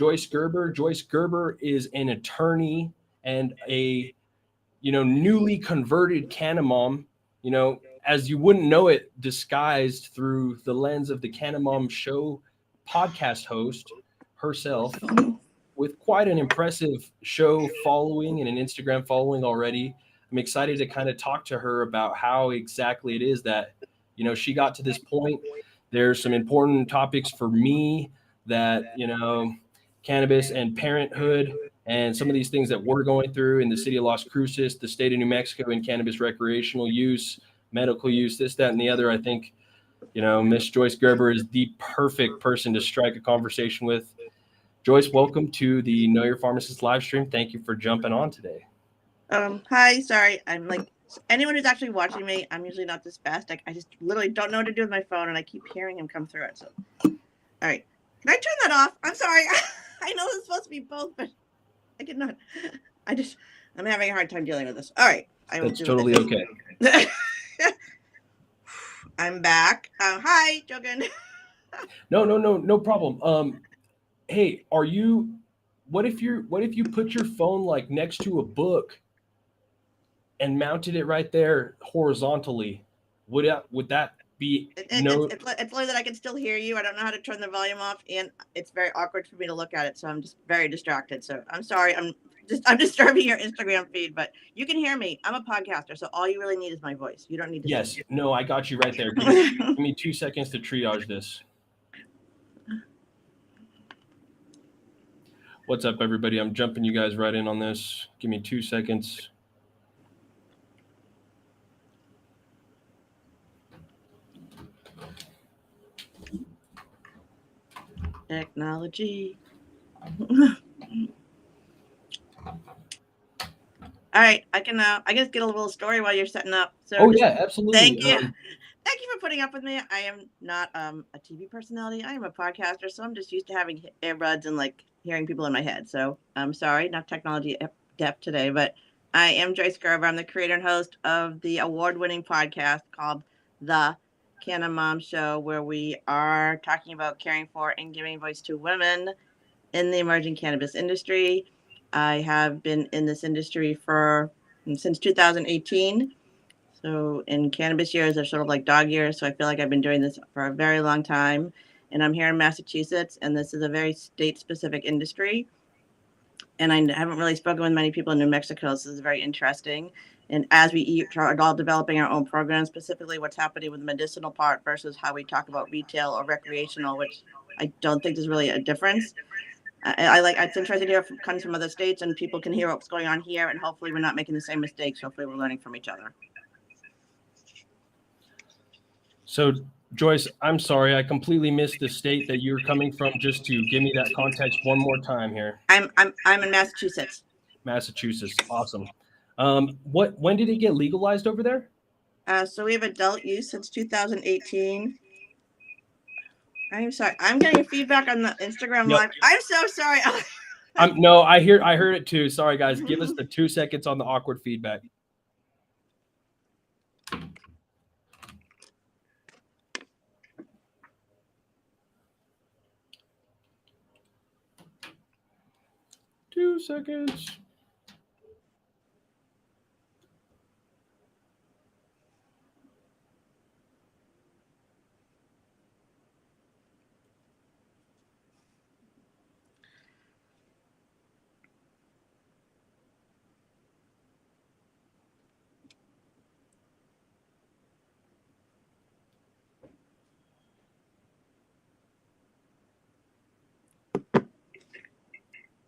Joyce Gerber. Joyce Gerber is an attorney and a, newly converted Canna Mom, as you wouldn't know it, disguised through the lens of the Canna Mom Show podcast host herself, with quite an impressive show following and an Instagram following already. I'm excited to kind of talk to her about how exactly it is that, she got to this point. There's some important topics for me that, cannabis and parenthood and some of these things that we're going through in the city of Las Cruces, the state of New Mexico, in cannabis recreational use, medical use, this, that, and the other. I think, Miss Joyce Gerber is the perfect person to strike a conversation with. Joyce, welcome to the Know Your Pharmacist live stream. Thank you for jumping on today. Hi, sorry. I'm like, anyone who's actually watching me, I'm usually not this fast. I just literally don't know what to do with my phone, and I keep hearing him come through it. So, all right. Can I turn that off? I'm sorry. I know it's supposed to be both, but I cannot. I'm having a hard time dealing with this. All right. That's totally okay. I'm back. Hi, joking. No problem. Hey, what if you put your phone like next to a book and mounted it right there horizontally? Would that be it's literally that I can still hear you. I don't know how to turn the volume off, and it's very awkward for me to look at it, so I'm just very distracted. So I'm sorry. I'm disturbing your Instagram feed, but you can hear me. I'm a podcaster, so all you really need is my voice. You don't need to. Yes. No, I got you right there. Give me 2 seconds to triage this. What's up, everybody? I'm jumping you guys right in on this. Give me 2 seconds. Technology. All right, I can get a little story while you're setting up. So yeah, absolutely. Thank you. Thank you for putting up with me. I am not a TV personality. I am a podcaster, so I'm just used to having earbuds and like hearing people in my head. So I'm sorry, not technology depth today, but I am Joyce Gerber. I'm the creator and host of the award-winning podcast called The Canna Mom Show, where we are talking about caring for and giving voice to women in the emerging cannabis industry. I have been in this industry since 2018. So in cannabis years are sort of like dog years. So I feel like I've been doing this for a very long time. And I'm here in Massachusetts, and this is a very state-specific industry. And I haven't really spoken with many people in New Mexico, so this is very interesting. And as we are all developing our own programs, specifically what's happening with the medicinal part versus how we talk about retail or recreational, which I don't think there's really a difference. It's interesting to hear comes from other states, and people can hear what's going on here, and hopefully we're not making the same mistakes. Hopefully we're learning from each other. So, Joyce, I'm sorry, I completely missed the state that you're coming from. Just to give me that context one more time here. I'm in Massachusetts. Massachusetts, awesome. When did it get legalized over there? So we have adult use since 2018. I'm sorry. I'm getting feedback on the Instagram Live. I'm so sorry. No, I heard it too. Sorry, guys. Give us the 2 seconds on the awkward feedback. Two seconds.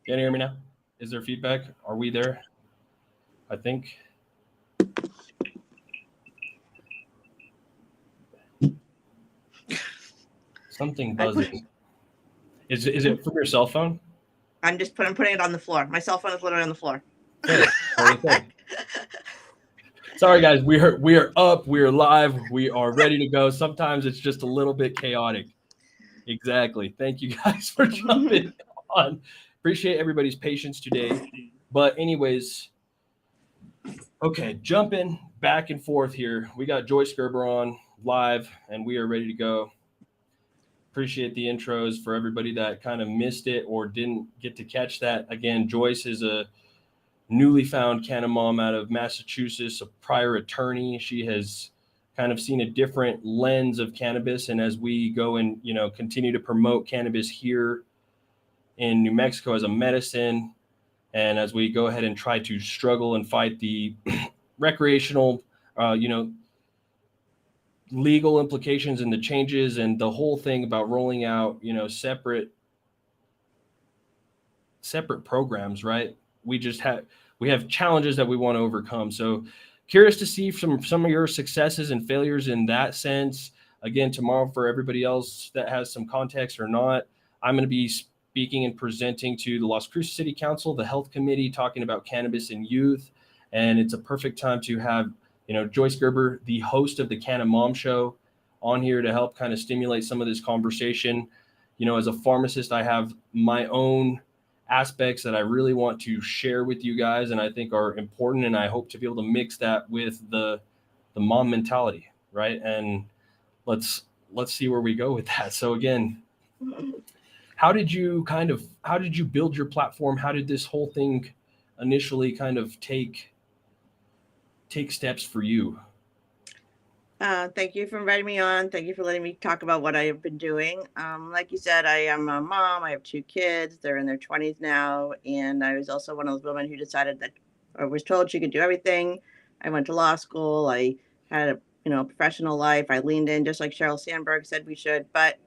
Can you hear me now? Is there feedback? Are we there? I think. Something buzzing. Is it from your cell phone? I'm putting it on the floor. My cell phone is literally on the floor. Okay. Sorry, guys. We are up. We are live. We are ready to go. Sometimes it's just a little bit chaotic. Exactly. Thank you guys for jumping on. Appreciate everybody's patience today. But anyways, okay, jumping back and forth here. We got Joyce Gerber on live, and we are ready to go. appreciate the intros for everybody that kind of missed it or didn't get to catch that. Again, Joyce is a newly found Canna Mom out of Massachusetts, a prior attorney. She has kind of seen a different lens of cannabis. And as we go and, continue to promote cannabis here in New Mexico as a medicine, and as we go ahead and try to struggle and fight the recreational, legal implications and the changes and the whole thing about rolling out, separate programs, right? We have challenges that we want to overcome. So curious to see some of your successes and failures in that sense. Again, tomorrow, for everybody else that has some context or not, I'm going to be speaking and presenting to the Las Cruces City Council, the Health Committee, talking about cannabis in youth. And it's a perfect time to have, Joyce Gerber, the host of the Canna Mom Show, on here to help kind of stimulate some of this conversation. As a pharmacist, I have my own aspects that I really want to share with you guys and I think are important, and I hope to be able to mix that with the mom mentality, right? And let's see where we go with that. So again, how did you build your platform? How did this whole thing initially kind of take steps for you? Thank you for inviting me on. Thank you for letting me talk about what I have been doing. Like you said, I am a mom. I have 2 kids. They're in their 20s now. And I was also one of those women who decided that, or was told she could do everything. I went to law school. I had a professional life. I leaned in just like Sheryl Sandberg said we should. But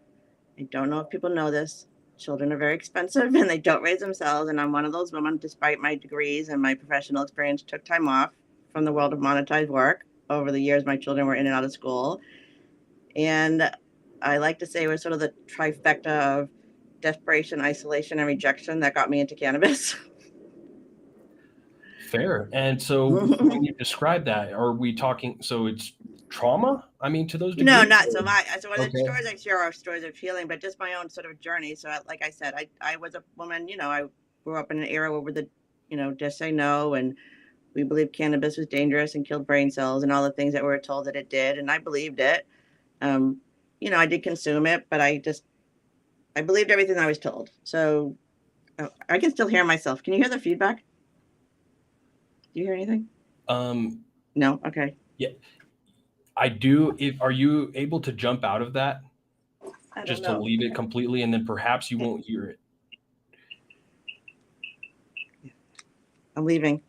I don't know if people know this. Children are very expensive and they don't raise themselves. And I'm one of those women, despite my degrees and my professional experience, took time off from the world of monetized work. Over the years, my children were in and out of school. And I like to say it was sort of the trifecta of desperation, isolation, and rejection that got me into cannabis. Fair. And so when you describe that, are we talking, so it's trauma? I mean, to those degrees? No, not so much. So Okay. the stories I share are stories of healing, but just my own sort of journey. So like I said, I was a woman, I grew up in an era where just say no, and we believed cannabis was dangerous and killed brain cells and all the things that we were told that it did. And I believed it. I did consume it, but I believed everything I was told. So I can still hear myself. Can you hear the feedback? Do you hear anything? No? Okay. Yeah, I do. Are you able to jump out of that? Just to leave it completely, and then perhaps you won't hear it. I'm leaving.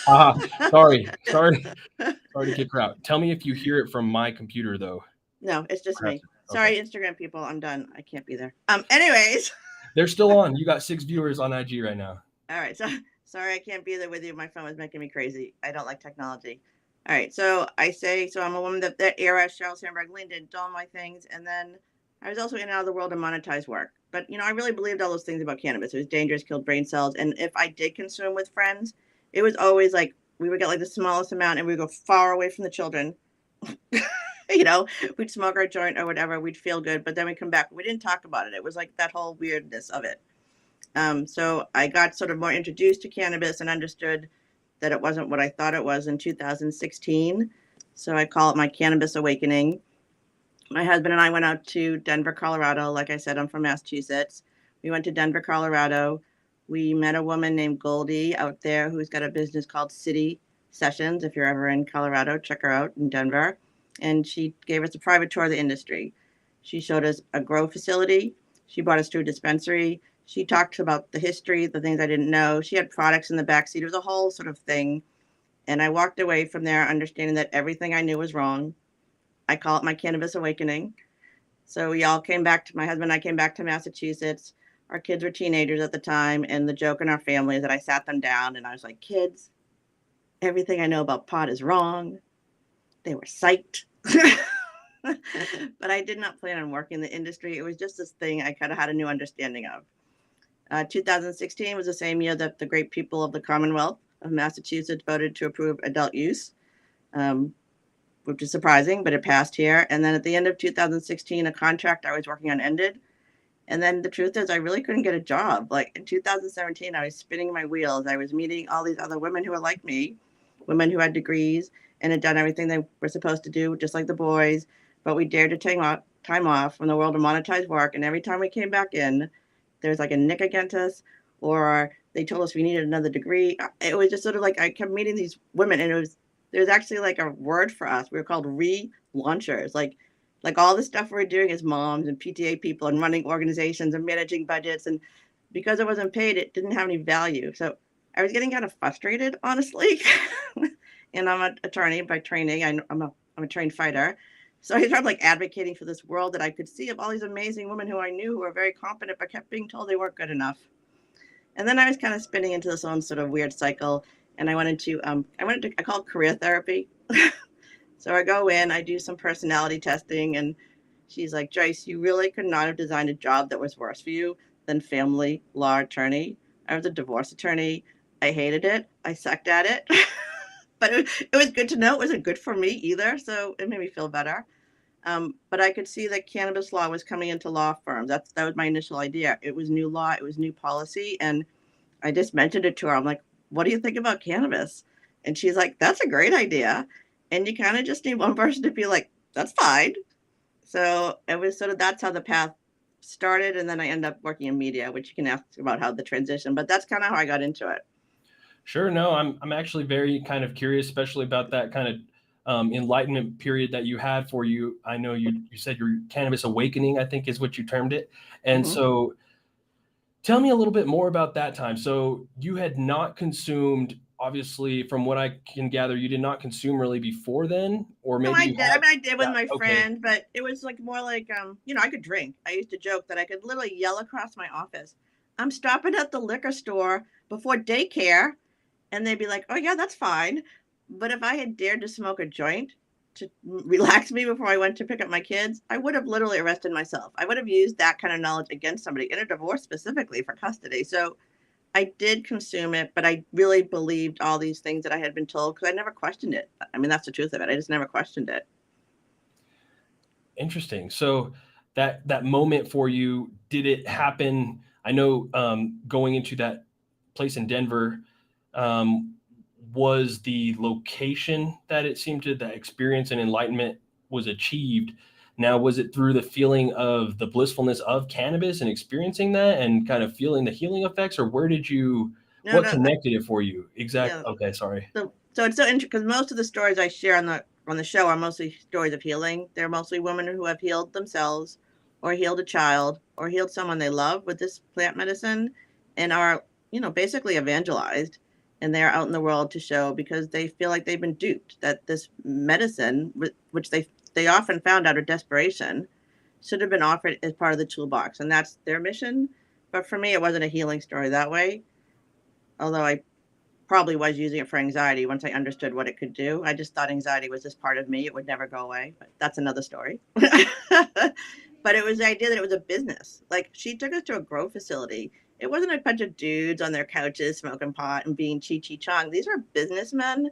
Sorry to kick her out. Tell me if you hear it from my computer, though. No, it's just me. Sorry, okay. Instagram people, I'm done. I can't be there. Anyways. They're still on. You got 6 viewers on IG right now. All right. So sorry I can't be there with you. My phone was making me crazy. I don't like technology. All right. So I'm a woman that era, Sheryl Sandberg leaned into all my things. And then I was also in and out of the world of monetized work. But, I really believed all those things about cannabis. It was dangerous, killed brain cells. And if I did consume with friends, it was always like we would get like the smallest amount and we would go far away from the children. We'd smoke our joint or whatever. We'd feel good. But then we'd come back. We didn't talk about it. It was like that whole weirdness of it. So I got sort of more introduced to cannabis and understood that it wasn't what I thought it was in 2016. So I call it my cannabis awakening. My husband and I went out to Denver, Colorado. Like I said, I'm from Massachusetts. We went to Denver, Colorado. We met a woman named Goldie out there who's got a business called City Sessions. If you're ever in Colorado, check her out in Denver. And she gave us a private tour of the industry. She showed us a grow facility. She brought us to a dispensary. She talked about the history, the things I didn't know. She had products in the backseat. It was a whole sort of thing. And I walked away from there understanding that everything I knew was wrong. I call it my cannabis awakening. So my husband and I came back to Massachusetts. Our kids were teenagers at the time. And the joke in our family is that I sat them down and I was like, kids, everything I know about pot is wrong. They were psyched. But I did not plan on working in the industry. It was just this thing I kind of had a new understanding of. 2016 was the same year that the great people of the Commonwealth of Massachusetts voted to approve adult use, which is surprising, but it passed here. And then at the end of 2016, a contract I was working on ended. And then the truth is I really couldn't get a job. Like in 2017, I was spinning my wheels. I was meeting all these other women who were like me, women who had degrees and had done everything they were supposed to do, just like the boys. But we dared to time off from the world of monetized work. And every time we came back in, there's like a nick against us, or they told us we needed another degree. It was just sort of like I kept meeting these women, and there's actually like a word for us. We were called relaunchers. Like all the stuff we're doing as moms and PTA people and running organizations and managing budgets, and because it wasn't paid, it didn't have any value. So I was getting kind of frustrated, honestly. And I'm an attorney by training. I'm a trained fighter. So I started like advocating for this world that I could see of all these amazing women who I knew who were very competent, but kept being told they weren't good enough. And then I was kind of spinning into this own sort of weird cycle. And I call it career therapy. So I go in, I do some personality testing, and she's like, Joyce, you really could not have designed a job that was worse for you than family law attorney. I was a divorce attorney. I hated it. I sucked at it. But it was good to know. It wasn't good for me either. So it made me feel better. But I could see that cannabis law was coming into law firms. That was my initial idea. It was new law. It was new policy. And I just mentioned it to her. I'm like, what do you think about cannabis? And she's like, that's a great idea. And you kind of just need one person to be like, that's fine. So it was sort of, that's how the path started. And then I ended up working in media, which you can ask about how the transition, but that's kind of how I got into it. Sure. No, I'm actually very kind of curious, especially about that kind of enlightenment period that you had for you. I know you said your cannabis awakening, I think is what you termed it. And so tell me a little bit more about that time. So you had not consumed, obviously, from what I can gather, you did not consume really before then, or maybe No, I did. I mean, I did with my okay. friend, but it was like more like, I could drink. I used to joke that I could literally yell across my office, I'm stopping at the liquor store before daycare. And they'd be like, oh, yeah, that's fine. But if I had dared to smoke a joint to relax me before I went to pick up my kids, I would have literally arrested myself. I would have used that kind of knowledge against somebody in a divorce specifically for custody. So I did consume it, but I really believed all these things that I had been told because I never questioned it. I mean, that's the truth of it. I just never questioned it. Interesting. So that moment for you, did it happen? I know going into that place in Denver, was the location that it seemed to, the experience and enlightenment was achieved. Now, was it through the feeling of the blissfulness of cannabis and experiencing that and kind of feeling the healing effects, or where did you, what connected it for you? Exactly. Yeah. Okay. Sorry. So it's so interesting because most of the stories I share on the show are mostly stories of healing. They're mostly women who have healed themselves or healed a child or healed someone they love with this plant medicine and are, basically evangelized. And they're out in the world to show because they feel like they've been duped, that this medicine, which they often found out of desperation, should have been offered as part of the toolbox. And that's their mission. But for me, it wasn't a healing story that way. Although I probably was using it for anxiety once I understood what it could do. I just thought anxiety was just part of me. It would never go away, but that's another story. But it was the idea that it was a business. Like she took us to a grow facility. It wasn't a bunch of dudes on their couches smoking pot and being chong. These were businessmen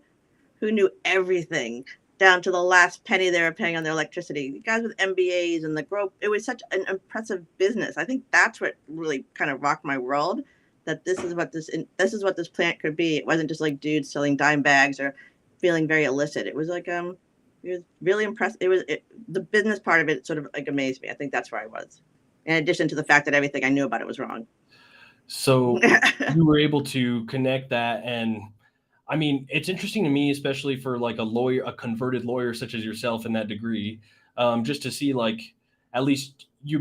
who knew everything down to the last penny they were paying on their electricity. The guys with MBAs and the grow. It was such an impressive business. I think that's what really kind of rocked my world. That this is what this plant could be. It wasn't just like dudes selling dime bags or feeling very illicit. It was like it was really impressive. The business part of it sort of like amazed me. I think that's where I was. In addition to the fact that everything I knew about it was wrong. So you were able to connect that. And I mean, it's interesting to me, especially for like a lawyer, a converted lawyer such as yourself in that degree, just to see like at least to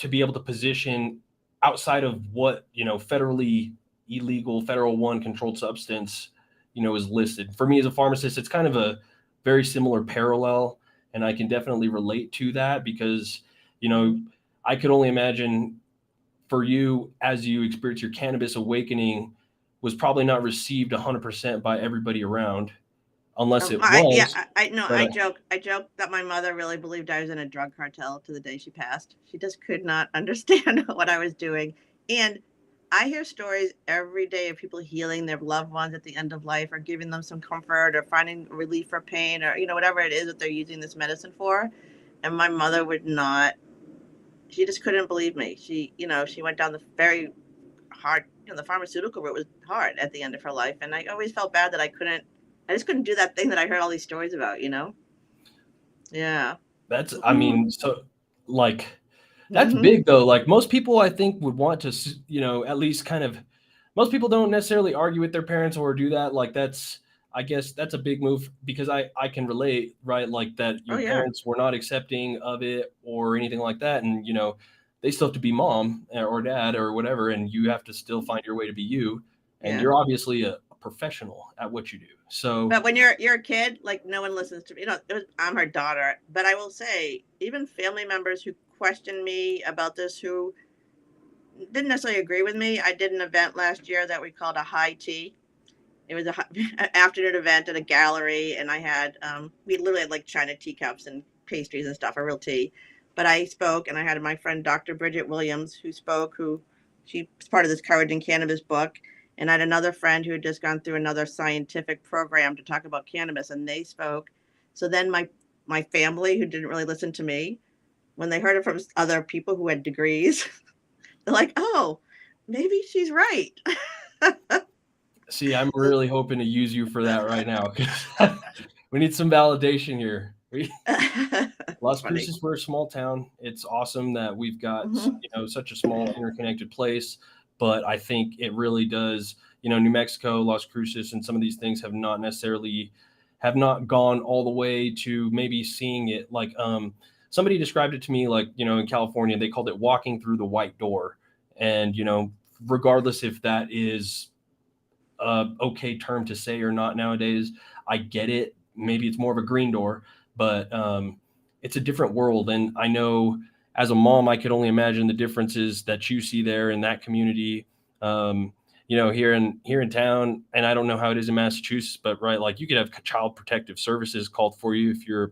be able to position outside of what, federally illegal Federal One controlled substance, is listed. For me as a pharmacist, it's kind of a very similar parallel. And I can definitely relate to that because, I could only imagine for you as you experience your cannabis awakening was probably not received 100% by everybody around, unless it was. I joke that my mother really believed I was in a drug cartel to the day she passed. She just could not understand what I was doing. And I hear stories every day of people healing their loved ones at the end of life or giving them some comfort or finding relief for pain or, whatever it is that they're using this medicine for. And my mother would not, she just couldn't believe me. She went down the very hard, the pharmaceutical route was hard at the end of her life. And I always felt bad that I just couldn't do that thing that I heard all these stories about, Yeah. That's, I mean, so like, that's Mm-hmm. big though. Like most people, I think, would want to, at least kind of. Most people don't necessarily argue with their parents or do that. Like that's, I guess, that's a big move because I can relate, right? Like that Oh your yeah, parents were not accepting of it or anything like that, and they still have to be mom or dad or whatever, and you have to still find your way to be you. And yeah. you're obviously a professional at what you do. So But when you're a kid, like no one listens to me. I'm her daughter, but I will say, even family members who question me about this, who didn't necessarily agree with me. I did an event last year that we called a high tea. It was an afternoon event at a gallery, and I had we literally had like china teacups and pastries and stuff, a real tea. But I spoke, and I had my friend Dr. Bridget Williams who spoke, who she was part of this Courage in Cannabis book, and I had another friend who had just gone through another scientific program to talk about cannabis, and they spoke. So then my family, who didn't really listen to me, when they heard it from other people who had degrees, they're like, "Oh, maybe she's right." see, I'm really hoping to use you for that right now because we need some validation here. That's Las funny. Cruces, we're a small town. It's awesome that we've got, Mm-hmm. such a small interconnected place, but I think it really does, New Mexico, Las Cruces, and some of these things have not gone all the way to maybe seeing it like somebody described it to me like, in California, they called it walking through the white door. And, regardless if that is a okay term to say or not nowadays, I get it. Maybe it's more of a green door, but it's a different world. And I know as a mom, I could only imagine the differences that you see there in that community. Here in town, and I don't know how it is in Massachusetts, but right, like you could have child protective services called for you if you're a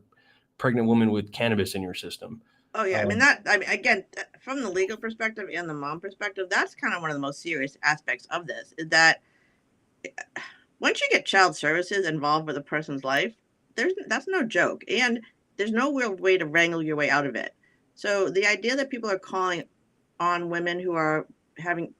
pregnant woman with cannabis in your system. Oh yeah, I mean Um, that. I mean, again, from the legal perspective and the mom perspective, that's kind of one of the most serious aspects of this. Is that once you get child services involved with a person's life, that's no joke, and there's no real way to wrangle your way out of it. So the idea that people are calling on women who are having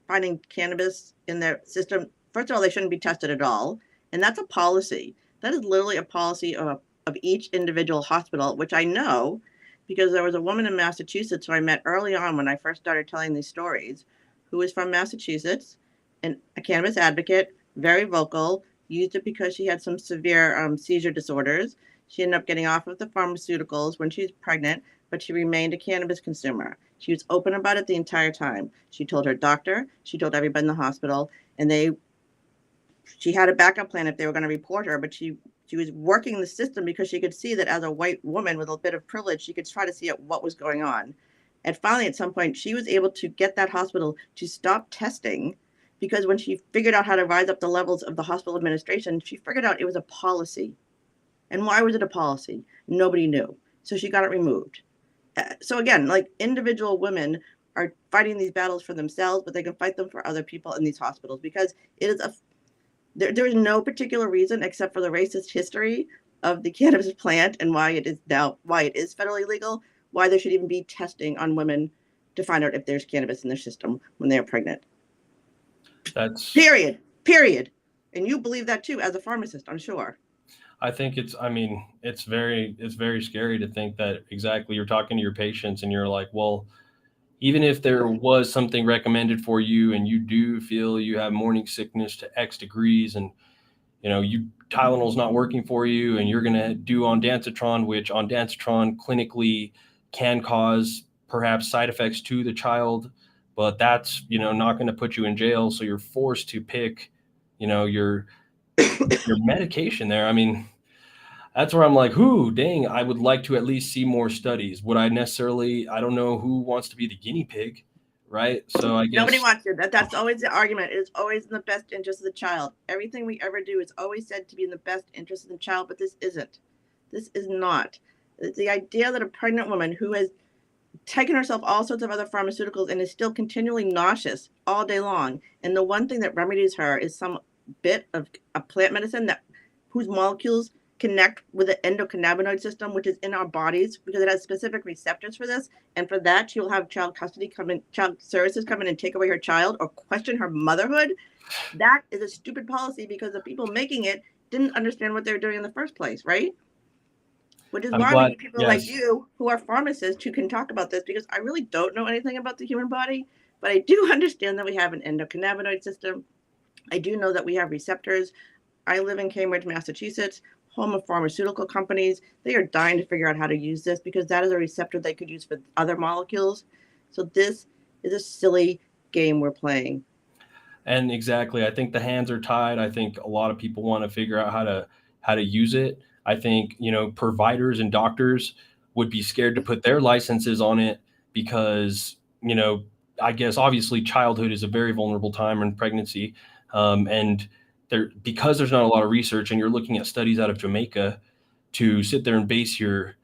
finding cannabis in their system, first of all, they shouldn't be tested at all, and that's a policy. That is literally a policy of each individual hospital, which I know because there was a woman in Massachusetts who I met early on when I first started telling these stories, who was from Massachusetts, and a cannabis advocate, very vocal, used it because she had some severe seizure disorders. She ended up getting off of the pharmaceuticals when she was pregnant, but she remained a cannabis consumer. She was open about it the entire time. She told her doctor, she told everybody in the hospital, and she had a backup plan if they were going to report her, but she was working the system because she could see that as a white woman with a bit of privilege, she could try to see what was going on. And finally, at some point, she was able to get that hospital to stop testing because when she figured out how to rise up the levels of the hospital administration, she figured out it was a policy. And why was it a policy? Nobody knew. So she got it removed. So again, like individual women are fighting these battles for themselves, but they can fight them for other people in these hospitals because it is there is no particular reason except for the racist history of the cannabis plant and why it is federally legal, why there should even be testing on women to find out if there's cannabis in their system when they are pregnant. that's Period. And you believe that too as a pharmacist, I'm sure. I think I mean, it's very scary to think that exactly you're talking to your patients and you're like, well, even if there was something recommended for you and you do feel you have morning sickness to X degrees and, you Tylenol's not working for you and you're going to do ondansetron, which ondansetron clinically can cause perhaps side effects to the child, but that's, not going to put you in jail. So you're forced to pick, your medication there. I mean, that's where I'm like, whoo, dang, I would like to at least see more studies. Would I necessarily, I don't know who wants to be the guinea pig, right? So I Nobody guess wants to. That's always the argument. It's always in the best interest of the child. Everything we ever do is always said to be in the best interest of the child, but this isn't. This is not. It's the idea that a pregnant woman who has taken herself all sorts of other pharmaceuticals and is still continually nauseous all day long, and the one thing that remedies her is some bit of a plant medicine that whose molecules connect with the endocannabinoid system, which is in our bodies because it has specific receptors for this. And for that, she will have child services come in and take away her child or question her motherhood. That is a stupid policy because the people making it didn't understand what they were doing in the first place, right? which is I'm why we glad. need people like Yes. you who are pharmacists who can talk about this, because I really don't know anything about the human body, but I do understand that we have an endocannabinoid system. I do know that we have receptors. I live in Cambridge, Massachusetts, home of pharmaceutical companies. They are dying to figure out how to use this because that is a receptor they could use for other molecules. So this is a silly game we're playing. And exactly, I think the hands are tied. I think a lot of people want to figure out how to use it. I think, providers and doctors would be scared to put their licenses on it because, I guess obviously childhood is a very vulnerable time in pregnancy. And because there's not a lot of research and you're looking at studies out of Jamaica to sit there and base your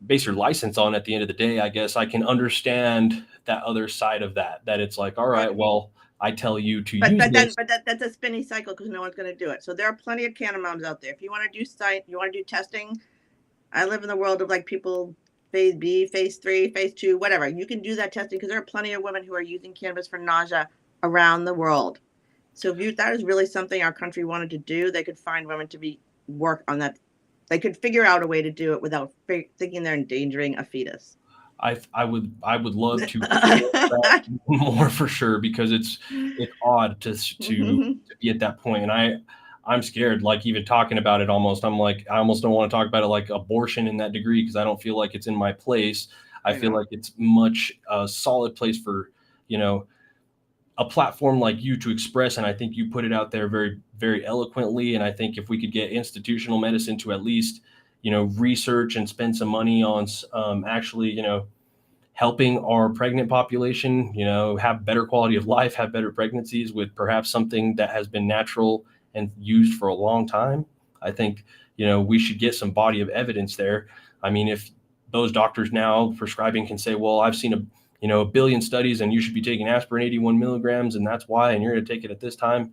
license on at the end of the day, I guess I can understand that other side of that it's like, all right, well, I tell you to But use but then this. but that's a spinny cycle because no one's going to do it. So there are plenty of Canna Moms out there. If you want to do you want to do testing. I live in the world of like people phase B, phase 3, phase 2, whatever. You can do that testing because there are plenty of women who are using cannabis for nausea around the world. So if that is really something our country wanted to do, they could find women to work on that. They could figure out a way to do it without thinking they're endangering a fetus. I would love to explore that more for sure because it's odd to be at that point, and I'm scared, like even talking about it. Almost I'm like, I almost don't want to talk about it like abortion in that degree because I don't feel like it's in my place. I I feel know. like it's much a solid place for you know a platform like you to express, and I think you put it out there very, very eloquently. And I think if we could get institutional medicine to at least research and spend some money on actually helping our pregnant population have better quality of life, have better pregnancies with perhaps something that has been natural and used for a long time, I think we should get some body of evidence there. I mean, if those doctors now prescribing can say, well, I've seen a billion studies and you should be taking aspirin 81 milligrams and that's why, and you're going to take it at this time,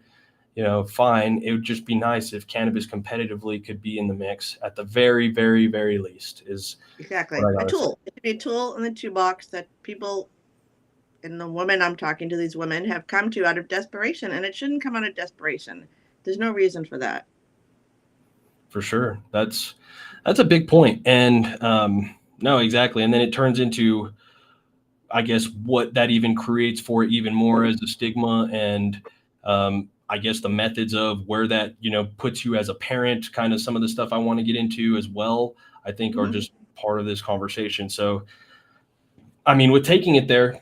fine. It would just be nice if cannabis competitively could be in the mix at the very, very, very least is what Exactly. I A gotta say. tool. It could be a tool in the toolbox that people, and the women I'm talking to, these women have come to out of desperation, and it shouldn't come out of desperation. There's no reason for that. For sure. That's a big point. And no, exactly. And then it turns into, I guess, what that even creates for it even more as a stigma. And I guess the methods of where that, puts you as a parent, kind of some of the stuff I want to get into as well, I think are Mm-hmm. just part of this conversation. So, I mean, with taking it there,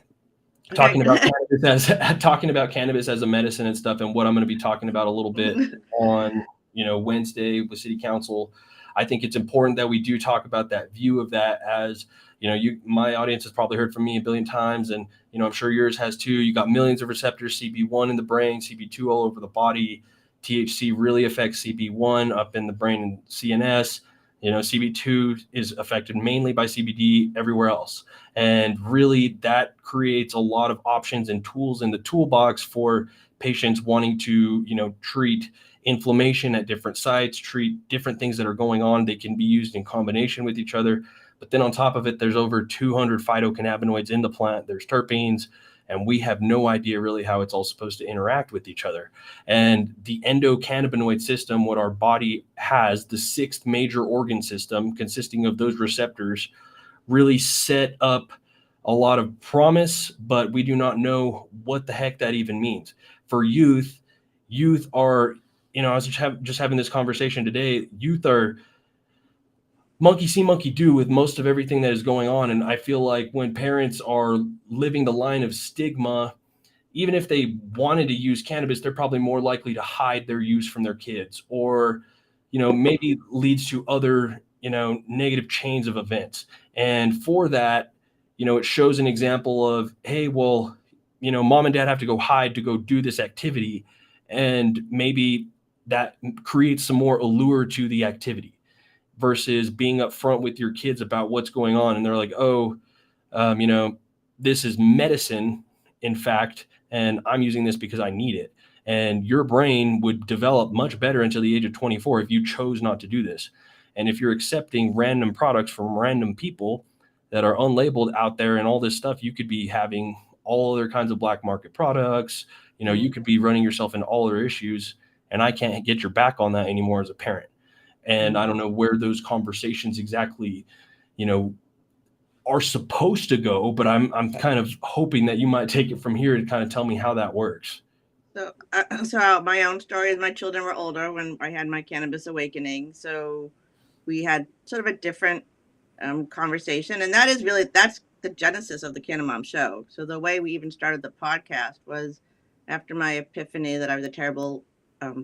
Okay. talking about cannabis as a medicine and stuff, and what I'm going to be talking about a little bit on Wednesday with City Council. I think it's important that we do talk about that view of that as my audience has probably heard from me a billion times, and I'm sure yours has too. You got millions of receptors, CB1 in the brain, CB2 all over the body. THC really affects CB1 up in the brain and CNS. CB2 is affected mainly by CBD everywhere else. And really, that creates a lot of options and tools in the toolbox for patients wanting to, treat inflammation at different sites, treat different things that are going on. They can be used in combination with each other. But then on top of it, there's over 200 phytocannabinoids in the plant. There's terpenes, and we have no idea really how it's all supposed to interact with each other. And the endocannabinoid system, what our body has, the sixth major organ system consisting of those receptors, really set up a lot of promise, but we do not know what the heck that even means. For youth are, I was just having this conversation today. Youth are monkey see, monkey do with most of everything that is going on. And I feel like when parents are living the line of stigma, even if they wanted to use cannabis, they're probably more likely to hide their use from their kids, or, maybe leads to other, negative chains of events. And for that, it shows an example of, hey, well, mom and dad have to go hide to go do this activity. And maybe that creates some more allure to the activity versus being upfront with your kids about what's going on. And they're like, oh, this is medicine, in fact, and I'm using this because I need it. And your brain would develop much better until the age of 24 if you chose not to do this. And if you're accepting random products from random people that are unlabeled out there and all this stuff, you could be having all other kinds of black market products. You could be running yourself into all other issues. And I can't get your back on that anymore as a parent. And I don't know where those conversations exactly, are supposed to go, but I'm kind of hoping that you might take it from here to kind of tell me how that works. So my own story is my children were older when I had my cannabis awakening. So we had sort of a different conversation, and that's the genesis of the Canna Mom Show. So the way we even started the podcast was after my epiphany that I was a terrible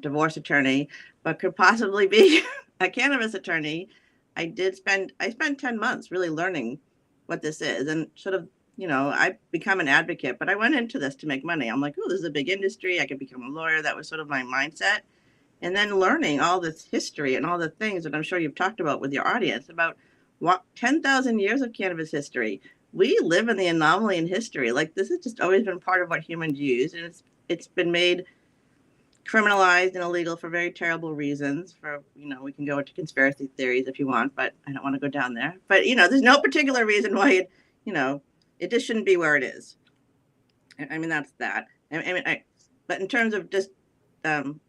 divorce attorney, but could possibly be a cannabis attorney. I spent 10 months really learning what this is, and sort of, I become an advocate, but I went into this to make money. I'm like, oh, this is a big industry. I could become a lawyer. That was sort of my mindset. And then learning all this history and all the things that I'm sure you've talked about with your audience about 10,000 years of cannabis history. We live in the anomaly in history. Like, this has just always been part of what humans use. And it's been made criminalized and illegal for very terrible reasons. We can go into conspiracy theories if you want, but I don't want to go down there. But, there's no particular reason why it just shouldn't be where it is. I mean, that's that. But in terms of just, I'm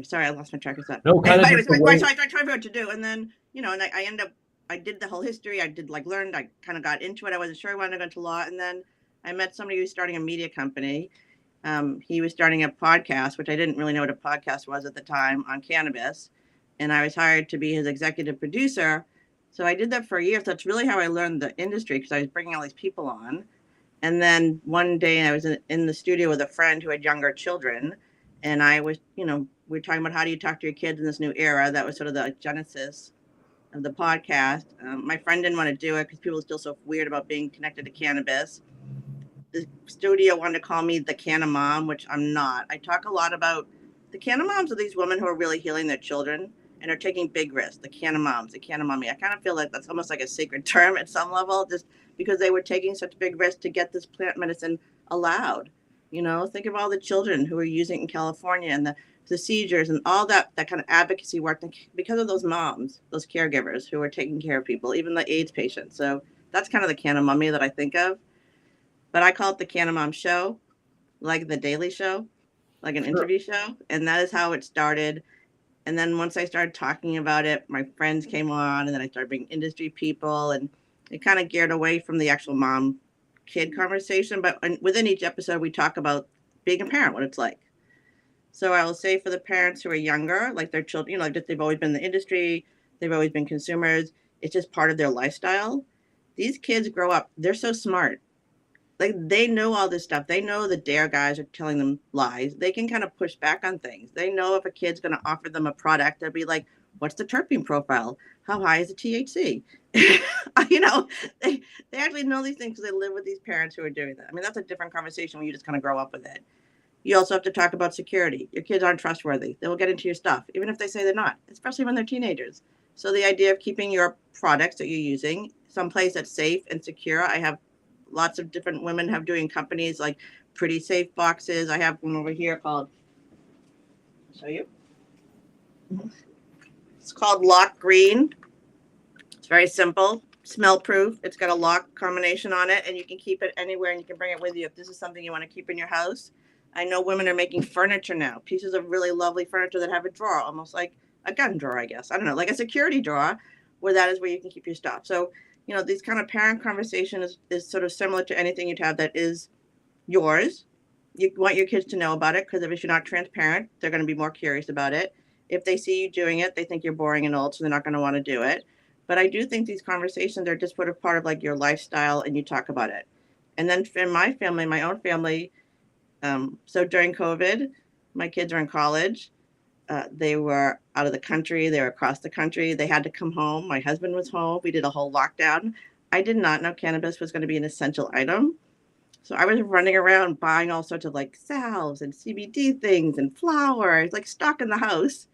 sorry, I lost my track of thought. No, kind of Anyways, just the way... so I tried to figure out what to do. And then, and I ended up, I did the whole history. I did learned, I kind of got into it. I wasn't sure I wanted to go into law. And then I met somebody who was starting a media company. He was starting a podcast, which I didn't really know what a podcast was at the time, on cannabis. And I was hired to be his executive producer. So I did that for a year. So that's really how I learned the industry, because I was bringing all these people on. And then one day I was in the studio with a friend who had younger children. And I was, we were talking about how do you talk to your kids in this new era. That was sort of the genesis of the podcast. My friend didn't want to do it because people are still so weird about being connected to cannabis. The studio wanted to call me the Canna Mom, which I'm not. I talk a lot about the Canna Moms are these women who are really healing their children and are taking big risks. The Canna Moms, the Canna Mommy. I kind of feel like that's almost like a sacred term at some level, just because they were taking such big risks to get this plant medicine allowed. Think of all the children who are using it in California and the seizures and all that kind of advocacy work because of those moms, those caregivers who are taking care of people, even the AIDS patients. So that's kind of the Canna Mommy that I think of. But I call it the Canna Mom Show, like the Daily Show, like an interview show. And that is how it started. And then once I started talking about it, my friends came on, and then I started bringing industry people, and it kind of geared away from the actual mom-kid conversation. But within each episode, we talk about being a parent, what it's like. So I will say for the parents who are younger, like their children, they've always been in the industry, they've always been consumers. It's just part of their lifestyle. These kids grow up, they're so smart. Like, they know all this stuff. They know the dare guys are telling them lies. They can kind of push back on things. They know if a kid's going to offer them a product, they'll be like, what's the terpene profile? How high is the THC? They actually know these things because they live with these parents who are doing that. I mean, that's a different conversation when you just kind of grow up with it. You also have to talk about security. Your kids aren't trustworthy. They will get into your stuff, even if they say they're not, especially when they're teenagers. So the idea of keeping your products that you're using someplace that's safe and secure. I have lots of different women have doing companies like Pretty Safe Boxes. I have one over here called, I'll show you. It's called Lock Green. It's very simple, smell proof. It's got a lock combination on it, and you can keep it anywhere, and you can bring it with you if this is something you want to keep in your house. I know women are making furniture now, pieces of really lovely furniture that have a drawer, almost like a gun drawer, I guess. I don't know, like a security drawer, where that is where you can keep your stuff. So, these kind of parent conversation is sort of similar to anything you'd have that is yours. You want your kids to know about it, because if you're not transparent, they're going to be more curious about it. If they see you doing it, they think you're boring and old, so they're not going to want to do it. But I do think these conversations are just sort of part of like your lifestyle, and you talk about it. And then in my family, my own family, so during COVID, my kids were in college. They were out of the country. They were across the country. They had to come home. My husband was home. We did a whole lockdown. I did not know cannabis was going to be an essential item. So I was running around buying all sorts of like salves and CBD things and flour, like stock in the house.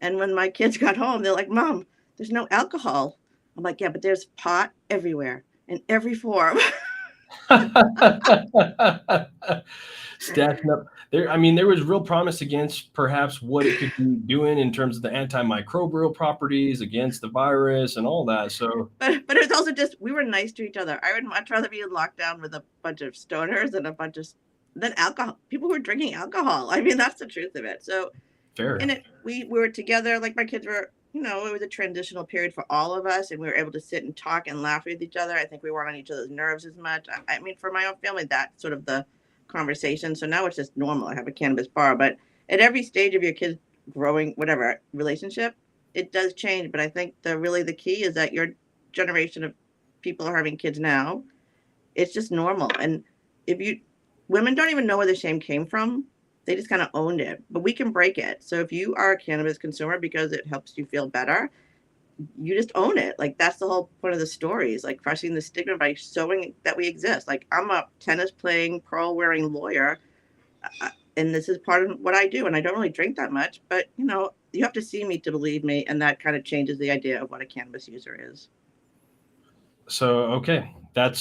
And when my kids got home, they're like, Mom, there's no alcohol. I'm like, yeah, but there's pot everywhere in every form. Stacking up there. I mean, there was real promise against perhaps what it could be doing in terms of the antimicrobial properties against the virus and all that. So, but it was also just, we were nice to each other. I would much rather be in lockdown with a bunch of stoners than alcohol. People were drinking alcohol. I mean, that's the truth of it. So, fair. we were together. Like, my kids were, it was a transitional period for all of us, and we were able to sit and talk and laugh with each other. I think we weren't on each other's nerves as much. I mean, for my own family, that's sort of the conversation. So now it's just normal. I have a cannabis bar, but at every stage of your kid's growing, whatever relationship, it does change. But I think the key is that your generation of people are having kids now. It's just normal. And if you women don't even know where the shame came from. They just kind of owned it, but we can break it. So if you are a cannabis consumer because it helps you feel better, you just own it. Like that's the whole point of the story is like crushing the stigma by showing that we exist. Like I'm a tennis playing, pearl wearing lawyer, and this is part of what I do. And I don't really drink that much, but you have to see me to believe me, and that kind of changes the idea of what a cannabis user is. So okay, there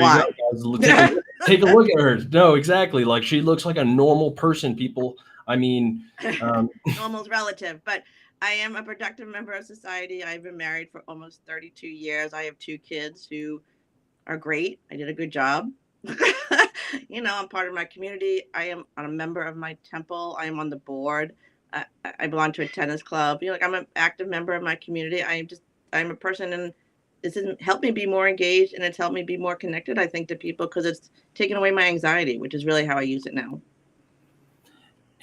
Why? you go, guys. Take a look at her. No, exactly. Like she looks like a normal person. People, I mean, Normal's relative, but I am a productive member of society. I've been married for almost 32 years. I have 2 kids who are great. I did a good job. I'm part of my community. I am a member of my temple. I am on the board. I belong to a tennis club. Like I'm an active member of my community. I'm a person, and this has helped me be more engaged, and it's helped me be more connected, I think, to people because it's taken away my anxiety, which is really how I use it now.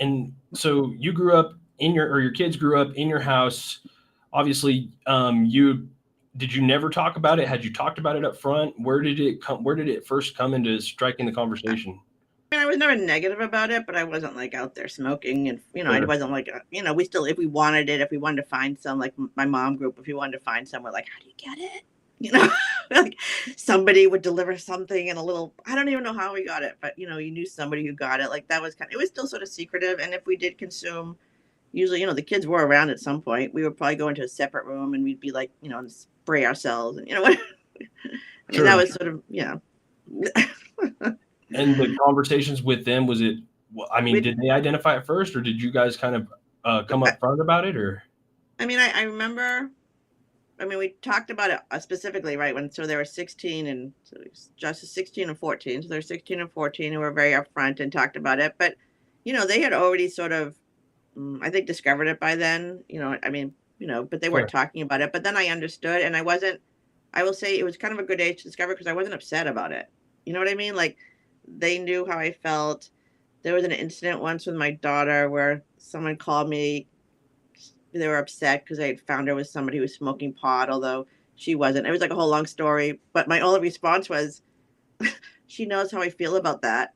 And so you grew up your kids grew up in your house. Obviously, did you never talk about it? Had you talked about it up front? Where did it first come into striking the conversation? I mean, I was never negative about it, but I wasn't like out there smoking, and I Sure. wasn't like we still, if we wanted it, if we wanted to find some, like my mom group, if we wanted to find somewhere, like how do you get it? Like somebody would deliver something in a little, I don't even know how we got it, but you knew somebody who got it. Like that was it was still sort of secretive. And if we did consume, usually the kids were around at some point, we would probably go into a separate room and we'd be like and spray ourselves, and what I mean, Sure. that was sort of And the conversations with them, was it? I mean, did they identify it first, or did you guys kind of come up front about it, or? I mean, I remember. I mean, we talked about it specifically, right? So they were 16 and so just 16 and 14. So they're 16 and 14 who were very upfront and talked about it. But, they had already sort of, I think, discovered it by then. I mean, but they weren't talking about it. But then I understood, and I will say it was kind of a good age to discover because I wasn't upset about it. You know what I mean? Like they knew how I felt. There was an incident once with my daughter where someone called me. They were upset because I found her with somebody who was smoking pot, although she wasn't. It was like a whole long story. But my only response was, she knows how I feel about that,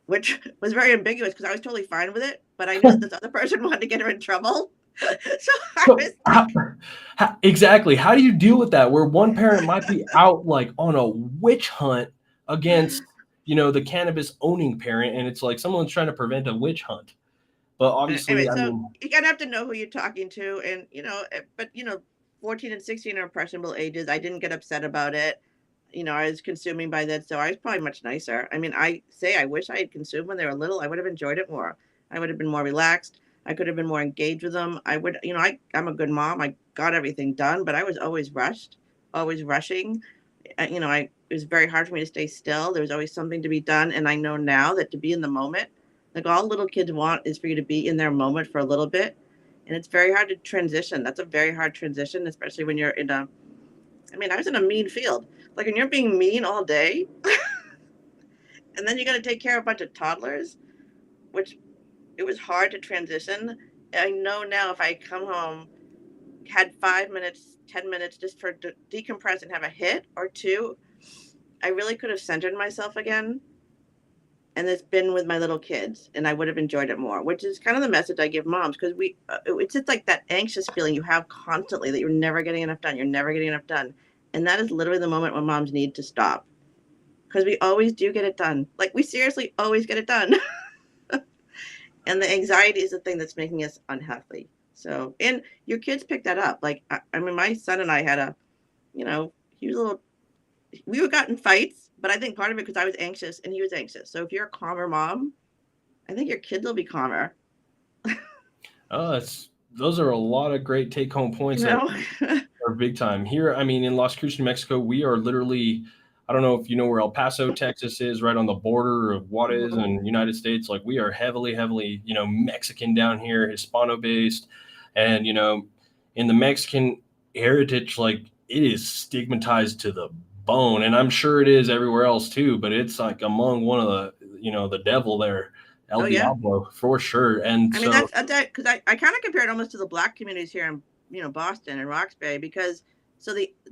which was very ambiguous because I was totally fine with it. But I knew that this other person wanted to get her in trouble. So I was like, exactly. How do you deal with that? Where one parent might be out like on a witch hunt against, the cannabis owning parent, and it's like someone's trying to prevent a witch hunt. But obviously, anyway, I so mean, you gotta have to know who you're talking to, and but 14 and 16 are impressionable ages. I didn't get upset about it. I was consuming by then, so I was probably much nicer. I mean, I wish I had consumed when they were little. I would have enjoyed it more. I would have been more relaxed. I could have been more engaged with them. I would, I'm a good mom. I got everything done, but I was always rushed, always rushing. It was very hard for me to stay still. There was always something to be done. And I know now that to be in the moment, like all little kids want is for you to be in their moment for a little bit. And it's very hard to transition. That's a very hard transition, especially when you're I was in a mean field. Like when you're being mean all day, and then you got to take care of a bunch of toddlers, which it was hard to transition. I know now if I come home, had 5 minutes, 10 minutes just for decompress and have a hit or two, I really could have centered myself again. And it's been with my little kids, and I would have enjoyed it more, which is kind of the message I give moms because it's just like that anxious feeling you have constantly that you're never getting enough done. You're never getting enough done. And that is literally the moment when moms need to stop because we always do get it done. Like we seriously always get it done. And the anxiety is the thing that's making us unhealthy. So, and your kids pick that up. Like, I mean, my son and I had he was a little, we were gotten fights, but I think part of it because I was anxious and he was anxious. So if you're a calmer mom, I think your kids will be calmer. those are a lot of great take home points that are big time here. I mean, in Las Cruces, New Mexico, we are literally, I don't know if you know where El Paso, Texas is, right on the border of Juarez and United States. Like we are heavily, Mexican down here, Hispano based. And, in the Mexican heritage, like it is stigmatized to the bone, and I'm sure it is everywhere else too, but it's like among one of the, the devil there, El Oh yeah. Diablo, for sure. And I mean, so, that's because I kind of compare it almost to the Black communities here in Boston and Roxbury, because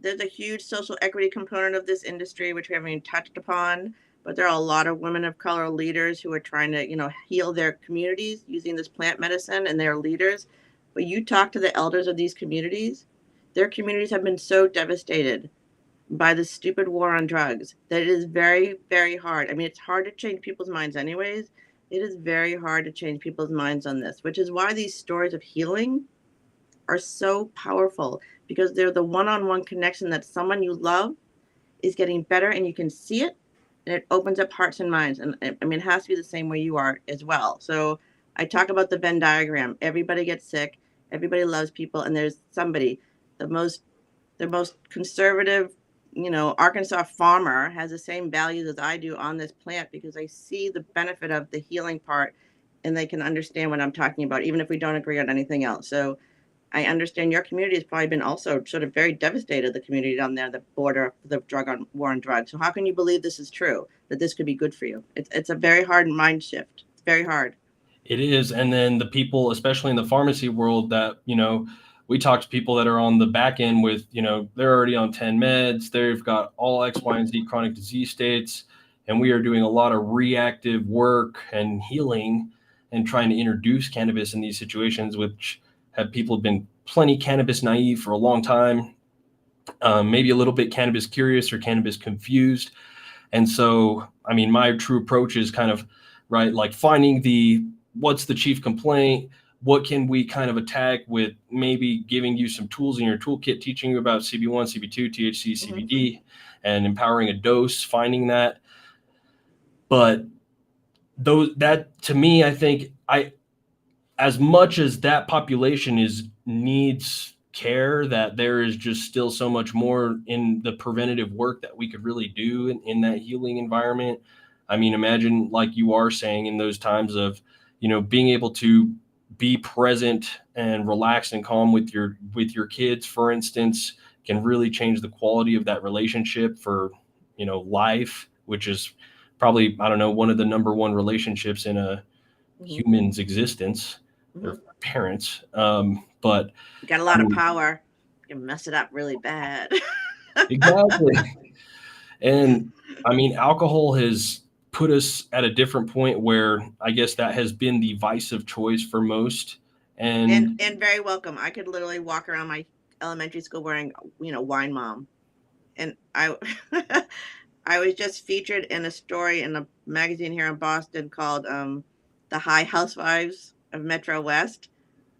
there's a huge social equity component of this industry which we haven't even touched upon, but there are a lot of women of color leaders who are trying to heal their communities using this plant medicine, and they're leaders. But you talk to the elders of these communities, their communities have been so devastated by the stupid war on drugs that it is very, very hard. I mean, it's hard to change people's minds anyways. It is very hard to change people's minds on this, which is why these stories of healing are so powerful, because they're the one-on-one connection that someone you love is getting better and you can see it, and it opens up hearts and minds. And I mean, it has to be the same way you are as well. So I talk about the Venn diagram. Everybody gets sick, everybody loves people, and there's somebody, the most conservative, Arkansas farmer has the same values as I do on this plant, because I see the benefit of the healing part, and they can understand what I'm talking about, even if we don't agree on anything else. So I understand your community has probably been also sort of very devastated, the community down there, the border, the war on drugs. So how can you believe this is true, that this could be good for you? It's a very hard mind shift. It's very hard. it is. And then the people, especially in the pharmacy world, that, we talk to people that are on the back end with, they're already on 10 meds. They've got all X, Y, and Z chronic disease states. And we are doing a lot of reactive work and healing and trying to introduce cannabis in these situations, which have people been plenty cannabis naive for a long time, maybe a little bit cannabis curious or cannabis confused. And so, I mean, my true approach is kind of, right, like finding what's the chief complaint, what can we kind of attack with maybe giving you some tools in your toolkit, teaching you about CB1, CB2, THC, CBD, and empowering a dose, finding that. But that to me, I think as much as that population needs care, that there is just still so much more in the preventative work that we could really do in that healing environment. I mean, imagine, like you are saying, in those times of, being able to be present and relaxed and calm with your kids, for instance, can really change the quality of that relationship for, life, which is probably, I don't know, one of the number one relationships in a human's existence, their parents. But you got a lot of power. You can mess it up really bad. Exactly. And I mean, alcohol has put us at a different point where I guess that has been the vice of choice for most. And very welcome. I could literally walk around my elementary school wearing, wine mom. And I I was just featured in a story in a magazine here in Boston called The High Housewives of Metro West,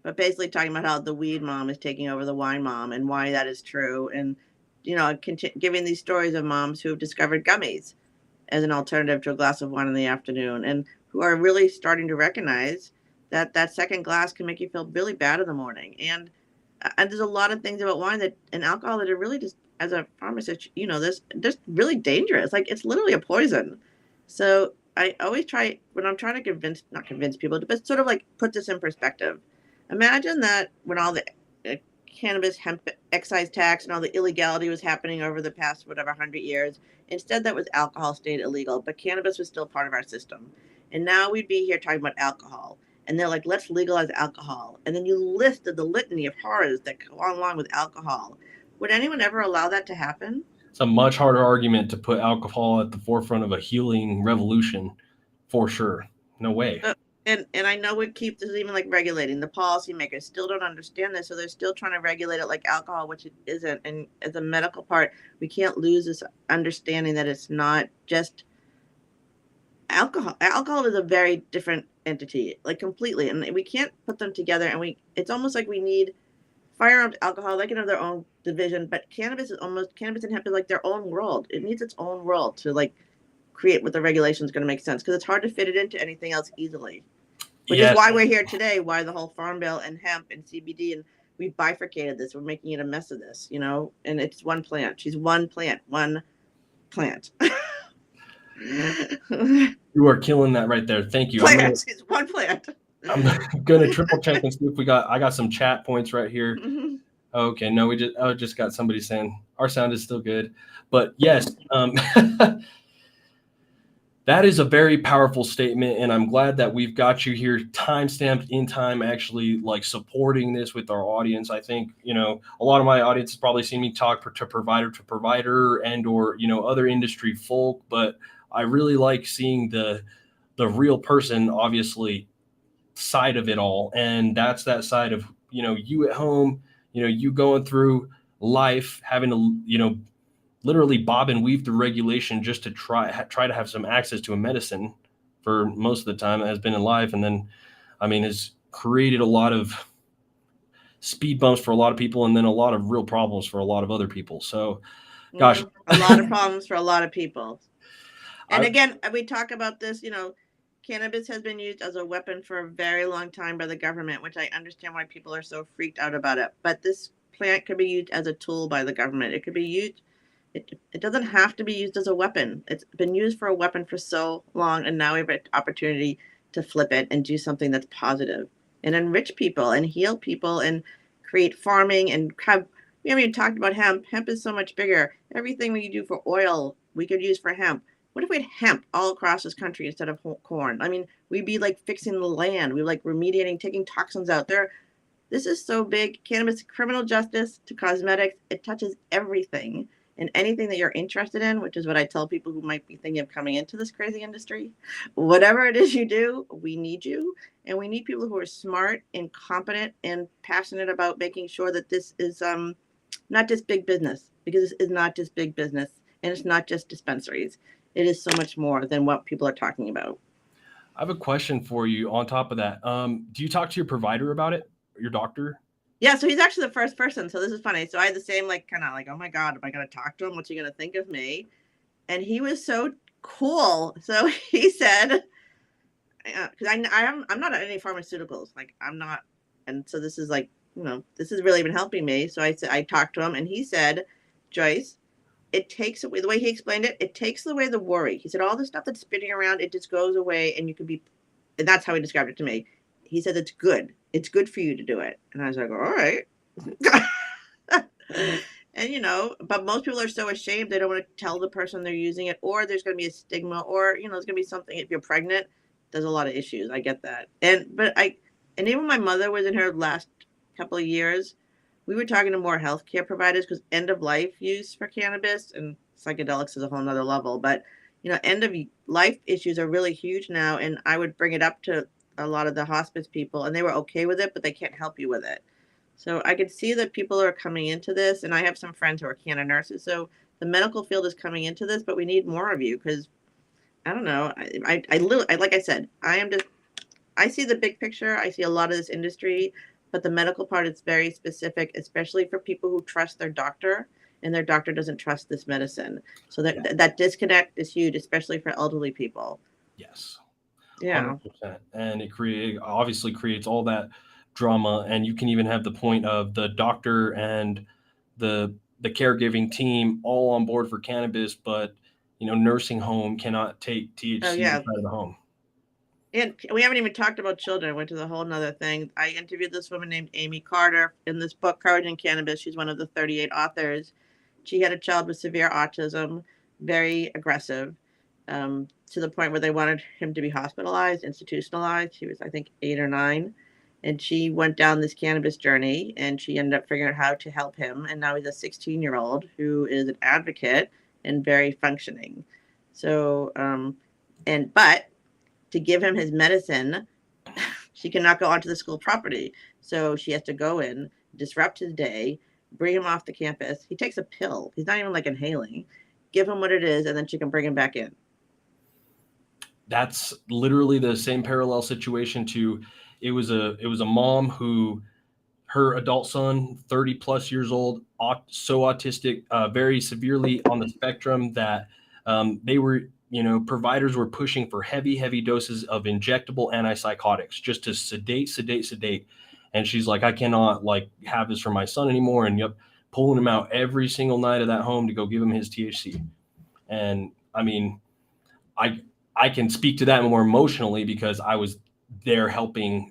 but basically talking about how the weed mom is taking over the wine mom and why that is true. And, giving these stories of moms who have discovered gummies as an alternative to a glass of wine in the afternoon, and who are really starting to recognize that that second glass can make you feel really bad in the morning. And there's a lot of things about wine and alcohol that are really, just as a pharmacist, this just really dangerous. Like, it's literally a poison. So I always try, when I'm trying to not convince people, but sort of like put this in perspective. Imagine that when all the cannabis hemp excise tax and all the illegality was happening over the past 100 years, instead that was alcohol stayed illegal, but cannabis was still part of our system. And now we'd be here talking about alcohol. And they're like, let's legalize alcohol. And then you listed the litany of horrors that go along with alcohol. Would anyone ever allow that to happen? It's a much harder argument to put alcohol at the forefront of a healing revolution, for sure. No way. And I know we keep this even like regulating. The policymakers still don't understand this, so they're still trying to regulate it like alcohol, which it isn't. And as a medical part, we can't lose this understanding that it's not just alcohol. Alcohol is a very different entity, like completely, and we can't put them together. And it's almost like we need firearms, alcohol. They can have their own division, but cannabis and hemp is like their own world. It needs its own world to like create what the regulation is going to make sense, because it's hard to fit it into anything else easily. Which is why we're here today, why the whole Farm Bill and hemp and CBD, and we bifurcated this. We're making it a mess of this, and it's one plant. She's one plant. You are killing that right there. Thank you. It's one plant. I'm going to triple check and see if I got some chat points right here. Okay, no, we just got somebody saying our sound is still good, but yes, that is a very powerful statement, and I'm glad that we've got you here, time stamped in time, actually like supporting this with our audience. I think a lot of my audience has probably seen me talk to provider and or other industry folk, but I really like seeing the real person, obviously, side of it all, and that's that side of you at home, you going through life, having to literally bob and weave through regulation just to try to have some access to a medicine for most of the time that has been in life, and then has created a lot of speed bumps for a lot of people, and then a lot of real problems for a lot of other people. So gosh, a lot of problems for a lot of people. And again, we talk about this, cannabis has been used as a weapon for a very long time by the government, which I understand why people are so freaked out about it. But this plant could be used as a tool by the government. It could be used. It doesn't have to be used as a weapon. It's been used for a weapon for so long, and now we have an opportunity to flip it and do something that's positive and enrich people and heal people and create farming and have. We haven't even talked about hemp. Hemp is so much bigger. Everything we do for oil, we could use for hemp. What if we had hemp all across this country instead of corn? I mean, we'd be like fixing the land. We'd like remediating, taking toxins out there. This is so big. Cannabis, criminal justice to cosmetics, it touches everything. And anything that you're interested in, which is what I tell people who might be thinking of coming into this crazy industry, whatever it is you do, we need you. And we need people who are smart and competent and passionate about making sure that this is not just big business, because this is not just big business and it's not just dispensaries. It is so much more than what people are talking about. I have a question for you on top of that. Do you talk to your provider about it, your doctor? Yeah, so he's actually the first person. So this is funny. So I had the same kind of oh my God, am I going to talk to him? What's he going to think of me? And he was so cool. So he said, because I'm not on any pharmaceuticals. I'm not. And so this is this has really been helping me. So I talked to him and he said, Joyce, it takes away, the way he explained it, it takes away the worry. He said, all the stuff that's spinning around, it just goes away and you can be, and that's how he described it to me. He said, it's good. It's good for you to do it. And I was like, all right. And, but most people are so ashamed. They don't want to tell the person they're using it, or there's going to be a stigma, or, there's going to be something. If you're pregnant, there's a lot of issues. I get that. And even my mother was in her last couple of years. We were talking to more healthcare providers because end of life use for cannabis and psychedelics is a whole nother level. But, end of life issues are really huge now. And I would bring it up to a lot of the hospice people and they were okay with it, but they can't help you with it. So I could see that people are coming into this, and I have some friends who are Canna nurses. So the medical field is coming into this, but we need more of you because I don't know. I like I said, I see the big picture. I see a lot of this industry, but the medical part is very specific, especially for people who trust their doctor and their doctor doesn't trust this medicine. So that disconnect is huge, especially for elderly people. Yes. Yeah. 100%. And it obviously creates all that drama, and you can even have the point of the doctor and the caregiving team all on board for cannabis, but nursing home cannot take THC inside of the home. And we haven't even talked about children. I went to the whole nother thing. I interviewed this woman named Amy Carter in this book, Courage in Cannabis. She's one of the 38 authors. She had a child with severe autism, very aggressive, to the point where they wanted him to be hospitalized, institutionalized. He was, I think, 8 or 9. And she went down this cannabis journey and she ended up figuring out how to help him. And now he's a 16-year-old who is an advocate and very functioning. So, but to give him his medicine, she cannot go onto the school property. So she has to go in, disrupt his day, bring him off the campus. He takes a pill. He's not even inhaling. Give him what it is, and then she can bring him back in. That's literally the same parallel situation to it was a mom who her adult son, 30 plus years old, so autistic, very severely on the spectrum that they were, providers were pushing for heavy doses of injectable antipsychotics just to sedate. And she's like, I cannot have this for my son anymore. And pulling him out every single night of that home to go give him his THC. And I can speak to that more emotionally because I was there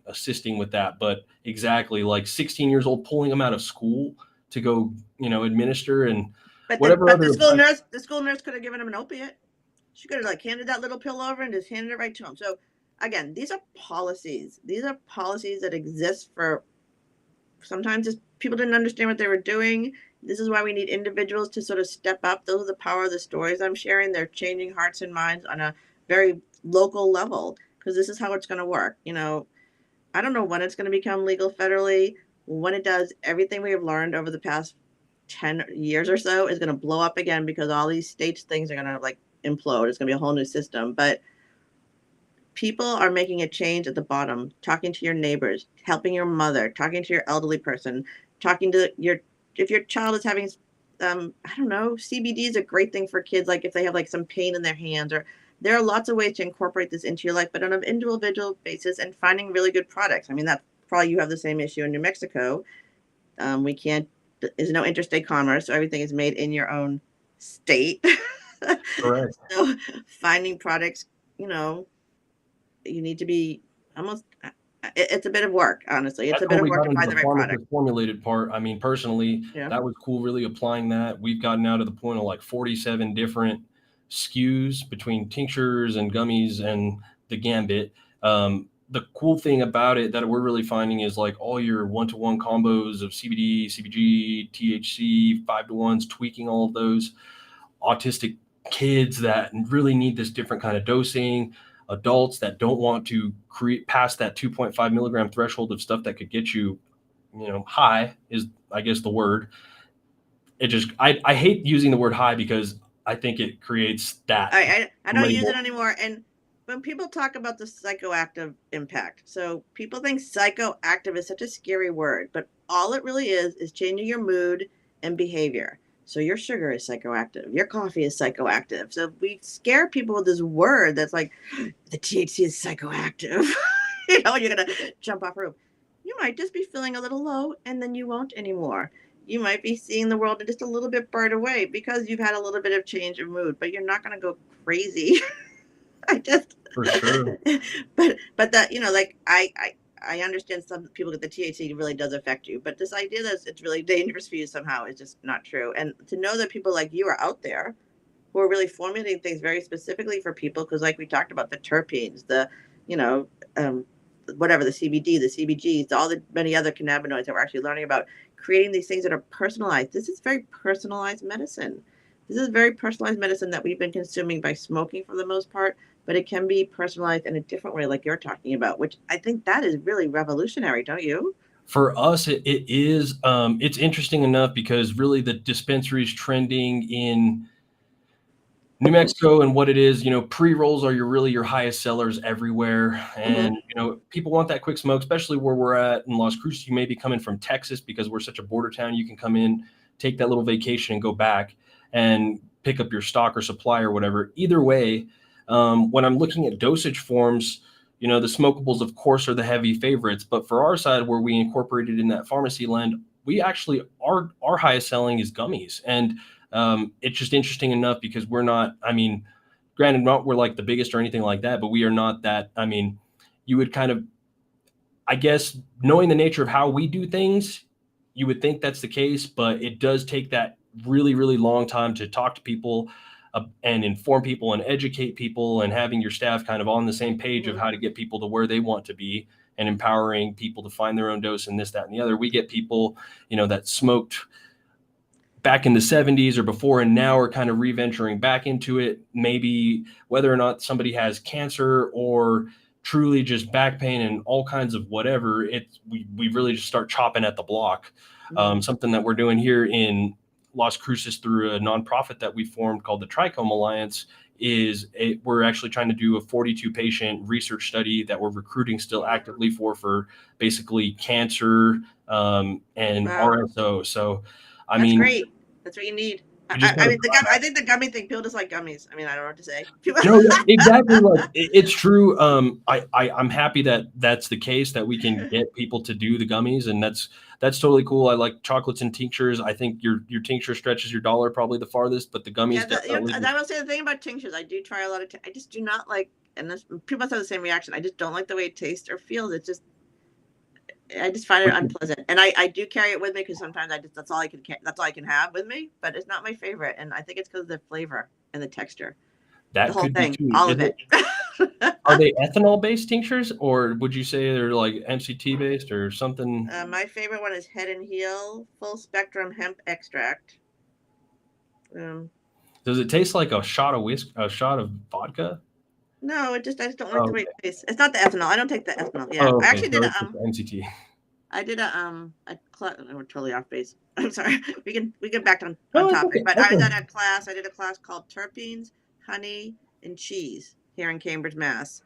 assisting with that. But exactly, 16 years old, pulling him out of school to go, administer and But whatever the other. school nurse could have given him an opiate. She could have like handed that little pill over and just handed it right to him. So again, these are policies. These are policies that exist for sometimes just people didn't understand what they were doing. This is why we need individuals to sort of step up. Those are the power of the stories I'm sharing. They're changing hearts and minds on a very local level because this is how it's going to work. I don't know when it's going to become legal federally. When it does, everything we have learned over the past 10 years or so is going to blow up again because all these states things are going to like implode. It's going to be a whole new system. But people are making a change at the bottom, talking to your neighbors, helping your mother, talking to your elderly person, talking to if your child is having, I don't know, CBD is a great thing for kids. Like if they have like some pain in their hands, or there are lots of ways to incorporate this into your life, but on an individual basis and finding really good products. I mean, that's probably you have the same issue in New Mexico. There's no interstate commerce, so everything is made in your own state. Correct. So finding products, you need to be almost, it's a bit of work, honestly. It's That's a when bit of we work got to into find the the right product. pharmacist formulated part. I mean, personally, Yeah. that was cool, really applying that. We've gotten out to the point of like 47 different SKUs between tinctures and gummies and the gambit. The cool thing about it that we're really finding is like all your one-to-one combos of CBD, CBG, THC, 5-to-1s, tweaking all of those. Autistic kids that really need this different kind of dosing, adults that don't want to create past that 2.5 milligram threshold of stuff that could get you, high is, I guess, the word. I hate using the word high because I think it creates that. I don't use it anymore. And when people talk about the psychoactive impact, so people think psychoactive is such a scary word, but all it really is changing your mood and behavior. So your sugar is psychoactive, your coffee is psychoactive. So we scare people with this word that's like, the THC is psychoactive. You're gonna jump off a roof. You might just be feeling a little low and then you won't anymore. You might be seeing the world just a little bit burnt away because you've had a little bit of change of mood, but you're not going to go crazy. I just, for sure. but that, like I understand some people get the THC really does affect you, but this idea that it's really dangerous for you somehow is just not true. And to know that people like you are out there who are really formulating things very specifically for people, because like we talked about the terpenes, the, whatever, the CBD, the CBGs, all the many other cannabinoids that we're actually learning about, creating these things that are personalized. This is very personalized medicine. This is very personalized medicine that we've been consuming by smoking for the most part, but it can be personalized in a different way, like you're talking about, which I think that is really revolutionary, don't you? For us, it is. It's interesting enough because really the dispensary is trending in New Mexico, and what it is, pre-rolls are your highest sellers everywhere. And, people want that quick smoke, especially where we're at in Las Cruces. You may be coming from Texas because we're such a border town. You can come in, take that little vacation and go back and pick up your stock or supply or whatever. Either way, when I'm looking at dosage forms, the smokables, of course, are the heavy favorites. But for our side, where we incorporated in that pharmacy land, we actually, our highest selling is gummies. And it's just interesting enough because we're not, granted, not we're like the biggest or anything like that, but we are not that. You would kind of, I guess, knowing the nature of how we do things, you would think that's the case, but it does take that really, really long time to talk to people and inform people and educate people, and having your staff kind of on the same page of how to get people to where they want to be, and empowering people to find their own dose and this, that, and the other. We get people, that smoked back in the 70s or before, and now are kind of re-venturing back into it. Maybe whether or not somebody has cancer or truly just back pain and all kinds of whatever, we really just start chopping at the block. Something that we're doing here in Las Cruces through a nonprofit that we formed called the Trichome Alliance is we're actually trying to do a 42 patient research study that we're recruiting still actively for basically cancer and RSO. So That's great. That's what you need. I think the gummy thing, people just like gummies. I don't know what to say. No, exactly. Like it's true. I'm happy that that's the case, that we can get people to do the gummies, and that's totally cool. I like chocolates and tinctures. I think your tincture stretches your dollar probably the farthest, but the gummies. Yeah, I will say the thing about tinctures. I do try a lot of. I just do not like, and people have the same reaction. I just don't like the way it tastes or feels. It's just, I just find it unpleasant, and I do carry it with me because sometimes that's all I can have with me. But it's not my favorite, and I think it's because of the flavor and the texture, the That whole could be thing, too. all of it. Are they ethanol based tinctures, or would you say they're like MCT based or something? My favorite one is Head and Heel full spectrum hemp extract. Does it taste like a shot of vodka? No, I just don't like Oh, the way okay. it tastes. It's not the ethanol. I don't take the ethanol. Yeah, Oh, I okay. actually So did it's just MCT. I did we're totally off base. I'm sorry. We get back on No, it's topic. okay. But I was Okay. at a class. I did a class called Terpenes, Honey, and Cheese here in Cambridge, Mass.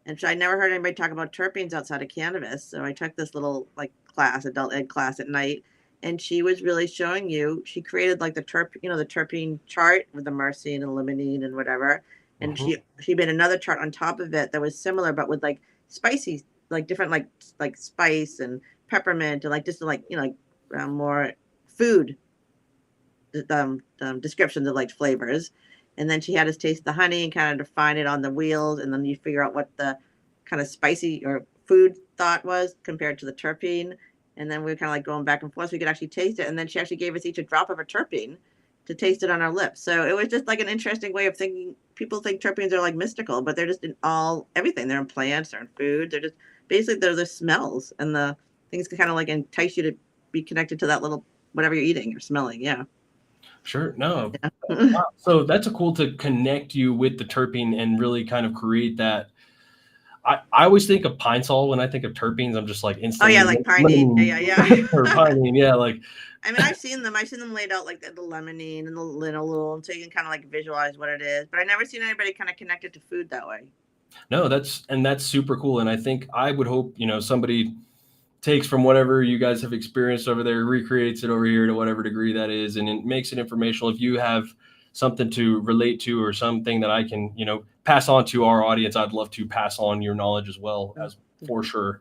And so I never heard anybody talk about terpenes outside of cannabis. So I took this little adult ed class at night, and she was really showing you. She created like the terpene chart with the myrcene and limonene and whatever. And Mhm. she made another chart on top of it that was similar, but with like spicy, like different like spice and peppermint and like just more food descriptions of like flavors. And then she had us taste the honey and kind of define it on the wheels, and then you figure out what the kind of spicy or food thought was compared to the terpene. And then we were kind of like going back and forth so we could actually taste it. And then she actually gave us each a drop of a terpene to taste it on our lips. So it was just like an interesting way of thinking. People think terpenes are like mystical, but they're just in everything. They're in plants, they're in food. They're just basically they're the smells, and the things can kind of like entice you to be connected to that little whatever you're eating or smelling. Yeah. Sure. No. Yeah. So that's a cool to connect you with the terpene and really kind of create that. I always think of pine sol when I think of terpenes. I'm just like Oh yeah, instantly like pinene. limonene Yeah, yeah, or yeah. pinene. Yeah, like I mean, I've seen them. I've seen them laid out like the limonene and the linalool, so you can kind of like visualize what it is. But I never seen anybody kind of connect it to food that way. no, that's super cool. And I think I would hope somebody takes from whatever you guys have experienced over there, recreates it over here to whatever degree that is, and it makes it informational. If you have something to relate to or something that I can, pass on to our audience, I'd love to pass on your knowledge as well, as for sure.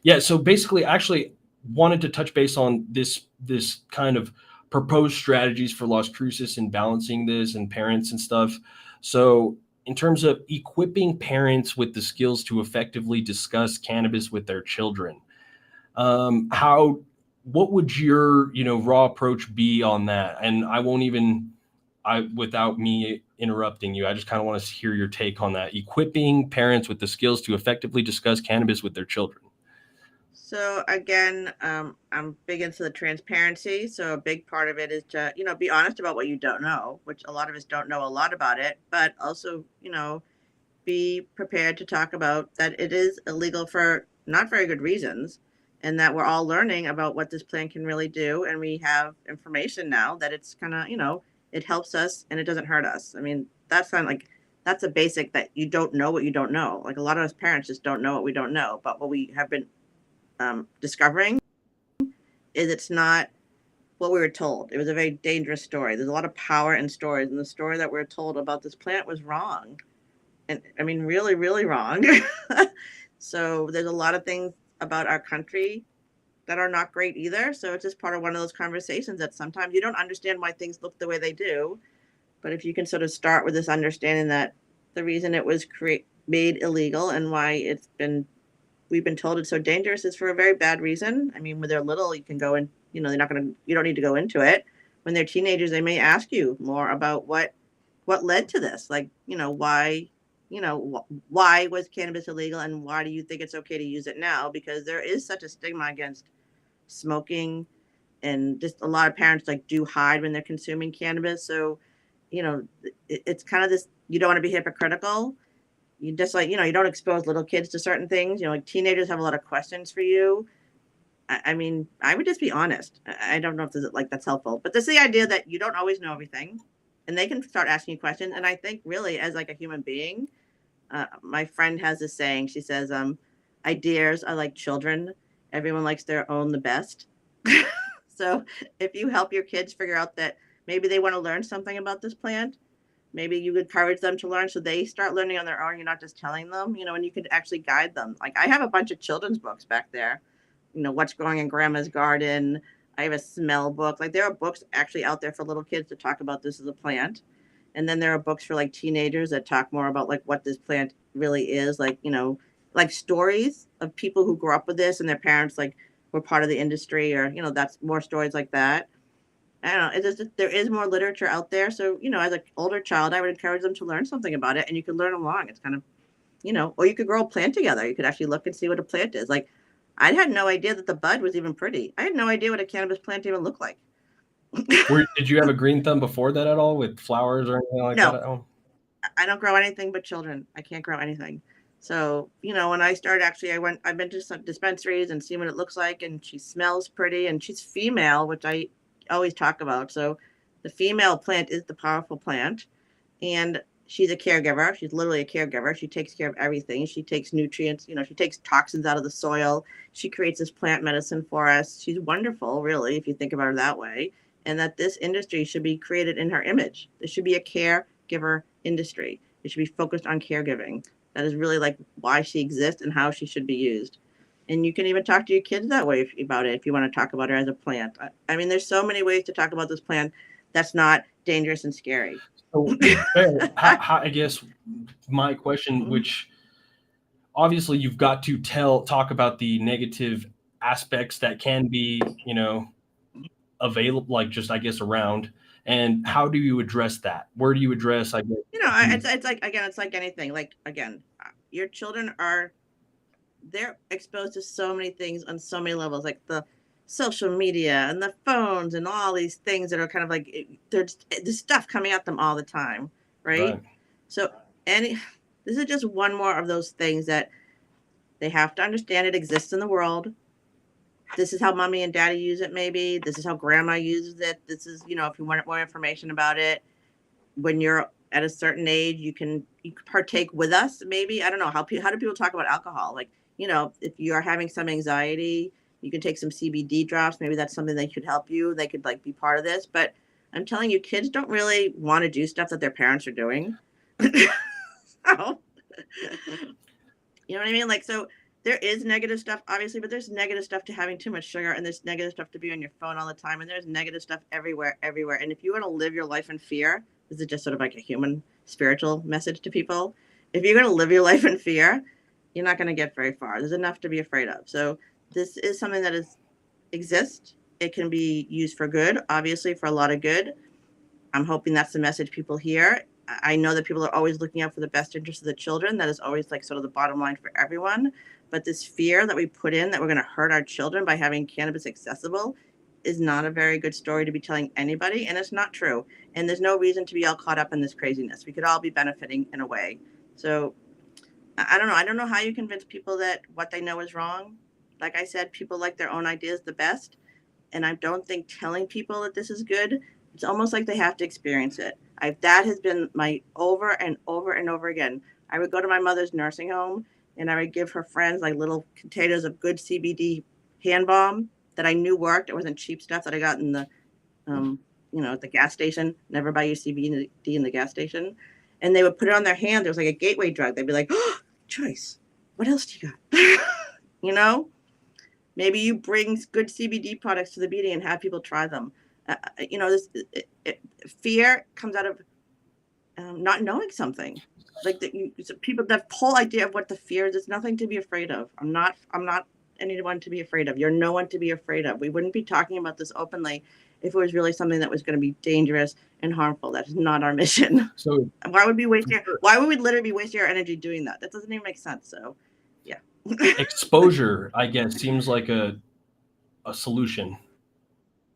Yeah. So basically, actually wanted to touch base on this kind of proposed strategies for Las Cruces and balancing this and parents and stuff. So in terms of equipping parents with the skills to effectively discuss cannabis with their children, how what would your raw approach be on that? And I won't even without me interrupting you, I just kind of want to hear your take on that. Equipping parents with the skills to effectively discuss cannabis with their children. So again, I'm big into the transparency. So a big part of it is to, be honest about what you don't know, which a lot of us don't know a lot about it, but also, be prepared to talk about that it is illegal for not very good reasons, and that we're all learning about what this plant can really do. And we have information now that it's kind of, it helps us and it doesn't hurt us. I mean, that's a basic that you don't know what you don't know. Like a lot of us parents just don't know what we don't know, but what we have been discovering is it's not what we were told. It was a very dangerous story. There's a lot of power in stories, and the story that we're told about this plant was wrong. And I mean, really, really wrong. So there's a lot of things about our country that are not great either. So it's just part of one of those conversations that sometimes you don't understand why things look the way they do. But if you can sort of start with this understanding that the reason it was made illegal and why we've been told it's so dangerous is for a very bad reason. I mean, when they're little, you can go in, you don't need to go into it. When they're teenagers, they may ask you more about what led to this. Like, why was cannabis illegal and why do you think it's okay to use it now? Because there is such a stigma against smoking, and just a lot of parents do hide when they're consuming cannabis. So, it's kind of this, you don't want to be hypocritical. You just you don't expose little kids to certain things. Like teenagers have a lot of questions for you. I mean, I would just be honest. I don't know if that's helpful, but there's the idea that you don't always know everything, and they can start asking you questions. And I think really, as like a human being, my friend has this saying. She says, "Ideas are like children. Everyone likes their own the best." So if you help your kids figure out that maybe they want to learn something about this plant, maybe you encourage them to learn so they start learning on their own. You're not just telling them, and you could actually guide them. Like I have a bunch of children's books back there, what's growing in grandma's garden. I have a smell book. Like there are books actually out there for little kids to talk about this as a plant. And then there are books for like teenagers that talk more about like what this plant really is. Like, like stories of people who grew up with this and their parents like were part of the industry, or that's more stories like that. I don't know. It's just there is more literature out there. So, as an older child, I would encourage them to learn something about it, and you could learn along. It's kind of, or you could grow a plant together. You could actually look and see what a plant is. Like, I had no idea that the bud was even pretty. I had no idea what a cannabis plant even looked like. Did you have a green thumb before that at all with flowers or anything like that No, at home? I don't grow anything but children. I can't grow anything. So, when I started, actually, I've been to some dispensaries and seen what it looks like, and she smells pretty, and she's female, which I always talk about. So the female plant is the powerful plant, and she's a caregiver. She's literally a caregiver. She takes care of everything. She takes nutrients, she takes toxins out of the soil. She creates this plant medicine for us. She's wonderful, really, if you think about her that way. And that this industry should be created in her image. This should be a caregiver industry. It should be focused on caregiving. That is really like why she exists and how she should be used. And you can even talk to your kids that way about it if you want to talk about her as a plant. I mean, there's so many ways to talk about this plant that's not dangerous and scary. So, I guess my question, which obviously you've got to talk about the negative aspects that can be, available, like just, I guess, around. And how do you address that? Where do you address, I guess? It's like, again, it's like anything. Like, again, your children they're exposed to so many things on so many levels, like the social media and the phones and all these things that are kind of like, there's stuff coming at them all the time, right? So this is just one more of those things that they have to understand. It exists in the world. This is how mommy and daddy use it. Maybe this is how grandma uses it. This is, if you want more information about it, when you're at a certain age, you can partake with us. Maybe, I don't know, how do people talk about alcohol? Like, if you are having some anxiety, you can take some CBD drops. Maybe that's something that could help you. They could like be part of this. But I'm telling you, kids don't really want to do stuff that their parents are doing. So, you know what I mean? Like, so there is negative stuff, obviously, but there's negative stuff to having too much sugar, and there's negative stuff to be on your phone all the time, and there's negative stuff everywhere. And if you want to live your life in fear, this is just sort of like a human spiritual message to people. If you're going to live your life in fear, you're not going to get very far. There's enough to be afraid of. So this is something that exists. It can be used for good, obviously, for a lot of good. I'm hoping that's the message people hear. I know that people are always looking out for the best interest of the children. That is always like sort of the bottom line for everyone. But this fear that we put in that we're going to hurt our children by having cannabis accessible is not a very good story to be telling anybody. And it's not true. And there's no reason to be all caught up in this craziness. We could all be benefiting in a way. So I don't know. I don't know how you convince people that what they know is wrong. Like I said, people like their own ideas the best. And I don't think telling people that this is good, it's almost like they have to experience it. That has been my over and over and over again. I would go to my mother's nursing home and I would give her friends like little containers of good CBD hand balm that I knew worked. It wasn't cheap stuff that I got in the, at the gas station. Never buy your CBD in the gas station. And they would put it on their hand. There was like a gateway drug. They'd be like, "Oh, Joyce, what else do you got?" Maybe you bring good CBD products to the meeting and have people try them. Fear comes out of not knowing something. Like people, the whole idea of what the fear is, it's nothing to be afraid of. I'm not anyone to be afraid of. You're no one to be afraid of. We wouldn't be talking about this openly if it was really something that was going to be dangerous and harmful. That is not our mission. So why would we literally be wasting our energy doing that? That doesn't even make sense. So yeah. Exposure, I guess, seems like a solution.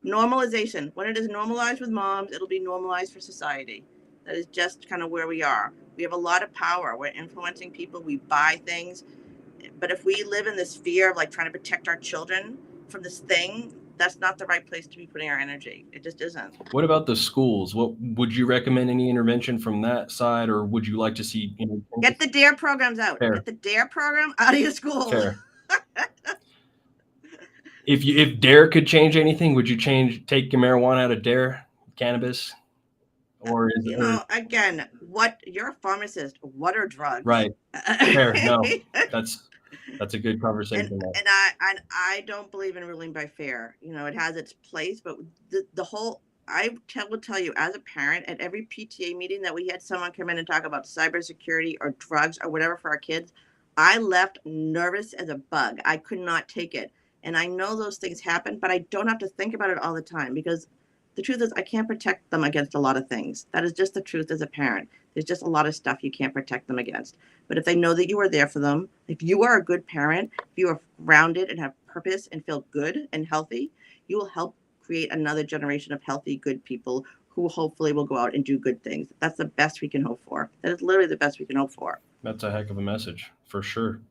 Normalization. When it is normalized with moms, it'll be normalized for society. That is just kind of where we are. We have a lot of power. We're influencing people. We buy things. But if we live in this fear of like trying to protect our children from this thing, that's not the right place to be putting our energy. It just isn't. What about the schools? What would you recommend? Any intervention from that side, or would you like to see? Get the DARE programs out. Fair. Get the DARE program out of your schools. Fair. If DARE could change anything, would you take marijuana out of DARE, cannabis, or is again, what you're a pharmacist? What are drugs? Right. Fair. No, that's a good conversation. And I don't believe in ruling by fear. It has its place, but the whole will tell you as a parent at every PTA meeting that we had someone come in and talk about cybersecurity or drugs or whatever for our kids, I left nervous as a bug. I could not take it. And I know those things happen, but I don't have to think about it all the time because the truth is I can't protect them against a lot of things. That is just the truth as a parent. There's just a lot of stuff you can't protect them against. But if they know that you are there for them, if you are a good parent, if you are grounded and have purpose and feel good and healthy, you will help create another generation of healthy, good people who hopefully will go out and do good things. That's the best we can hope for. That is literally the best we can hope for. That's a heck of a message for sure.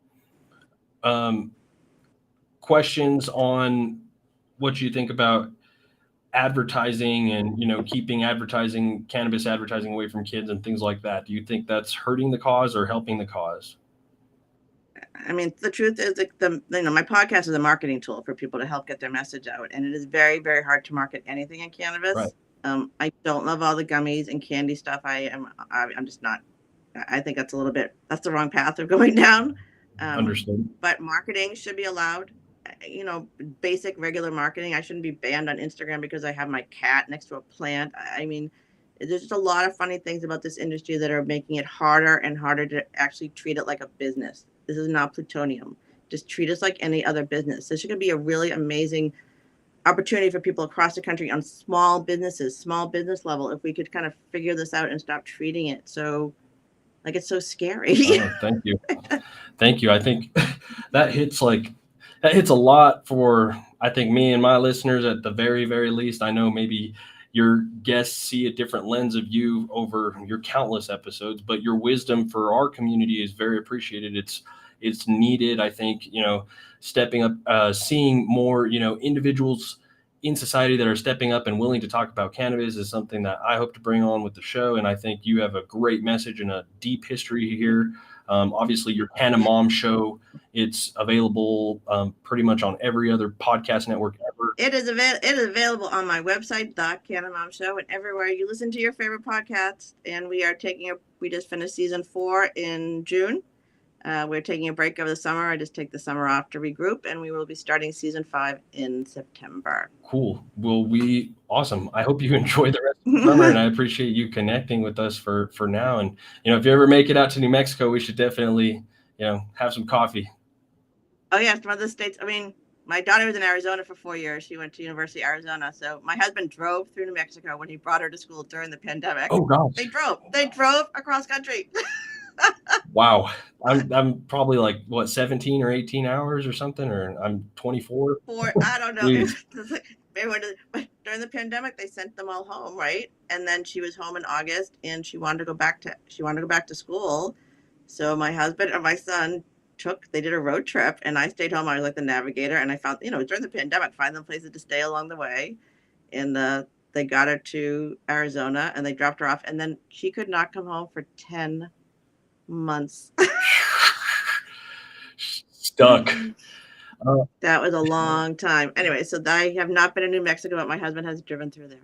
Questions on what you think about advertising and, keeping cannabis advertising away from kids and things like that. Do you think that's hurting the cause or helping the cause? I mean, the truth is my podcast is a marketing tool for people to help get their message out. And it is very, very hard to market anything in cannabis. Right. I don't love all the gummies and candy stuff. I'm just not, I think that's the wrong path of going down. Understood. But marketing should be allowed, basic regular marketing. I shouldn't be banned on Instagram because I have my cat next to a plant. I mean, there's just a lot of funny things about this industry that are making it harder and harder to actually treat it like a business. This is not plutonium. Just treat us like any other business. This should be a really amazing opportunity for people across the country on small business level. If we could kind of figure this out and stop treating it so like it's so scary. Oh, thank you. Thank you. I think that hits a lot for, I think, me and my listeners at the very, very least. I know maybe your guests see a different lens of you over your countless episodes, but your wisdom for our community is very appreciated. It's needed. I think, stepping up, seeing more, individuals in society that are stepping up and willing to talk about cannabis is something that I hope to bring on with the show. And I think you have a great message and a deep history here. Obviously, your Canna Mom Show, it's available pretty much on every other podcast network ever. It is available on my website, The Canna Mom Show, and everywhere you listen to your favorite podcasts. And we just finished season 4 in June. We're taking a break over the summer. I just take the summer off to regroup, and we will be starting season 5 in September. Cool. Awesome. I hope you enjoy the rest of the summer, and I appreciate you connecting with us for now. And, if you ever make it out to New Mexico, we should definitely, have some coffee. Oh, yeah. Some other states. I mean, my daughter was in Arizona for 4 years. She went to University of Arizona. So my husband drove through New Mexico when he brought her to school during the pandemic. Oh, gosh. They drove across country. Wow. I'm probably 17 or 18 hours or something, or I'm 24. I don't know. During the pandemic, they sent them all home, right? And then she was home in August, and she wanted to go back to school. So my husband and my son they did a road trip, and I stayed home. I was like the navigator, and I found, during the pandemic, find them places to stay along the way. And they got her to Arizona, and they dropped her off, and then she could not come home for 10 months. Stuck. That was a long time. Anyway, so I have not been in New Mexico, but my husband has driven through there.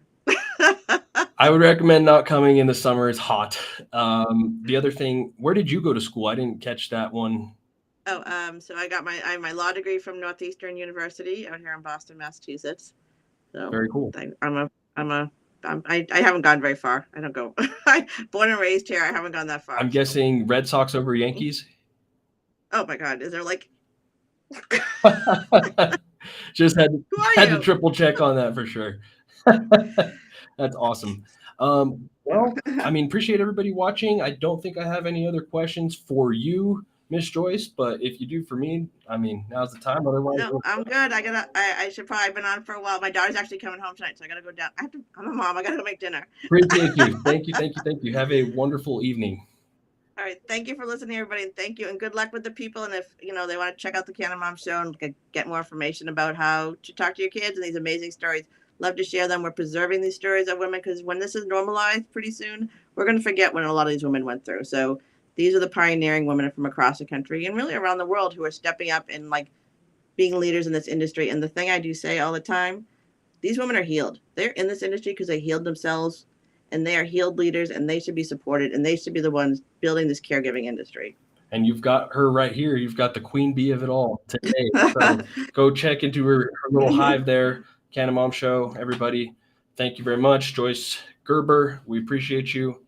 I would recommend not coming in the summer. It's hot. The other thing, where did you go to school? I didn't catch that one. Oh, so I got my law degree from Northeastern University out here in Boston, Massachusetts. So very cool. I haven't gone very far. I don't go. Born and raised here. I haven't gone that far. I'm guessing Red Sox over Yankees. Oh my God! Is there just had to triple check on that for sure. That's awesome. Well, I mean, appreciate everybody watching. I don't think I have any other questions for you, Miss Joyce, but if you do for me, I mean, now's the time. Otherwise, no, I'm good. I should probably have been on for a while. My daughter's actually coming home tonight, so I gotta go down. I'm a mom. I gotta go make dinner. Appreciate you. Thank you. Have a wonderful evening. All right. Thank you for listening, everybody. And thank you. And good luck with the people. And if, they want to check out the Canna Mom Show and get more information about how to talk to your kids and these amazing stories, love to share them. We're preserving these stories of women because when this is normalized pretty soon, we're going to forget what a lot of these women went through. So these are the pioneering women from across the country and really around the world who are stepping up and being leaders in this industry. And the thing I do say all the time, these women are healed. They're in this industry because they healed themselves. And they are healed leaders, and they should be supported, and they should be the ones building this caregiving industry. And you've got her right here. You've got the queen bee of it all today. So go check into her little hive there. Canna Mom Show, everybody. Thank you very much. Joyce Gerber, we appreciate you.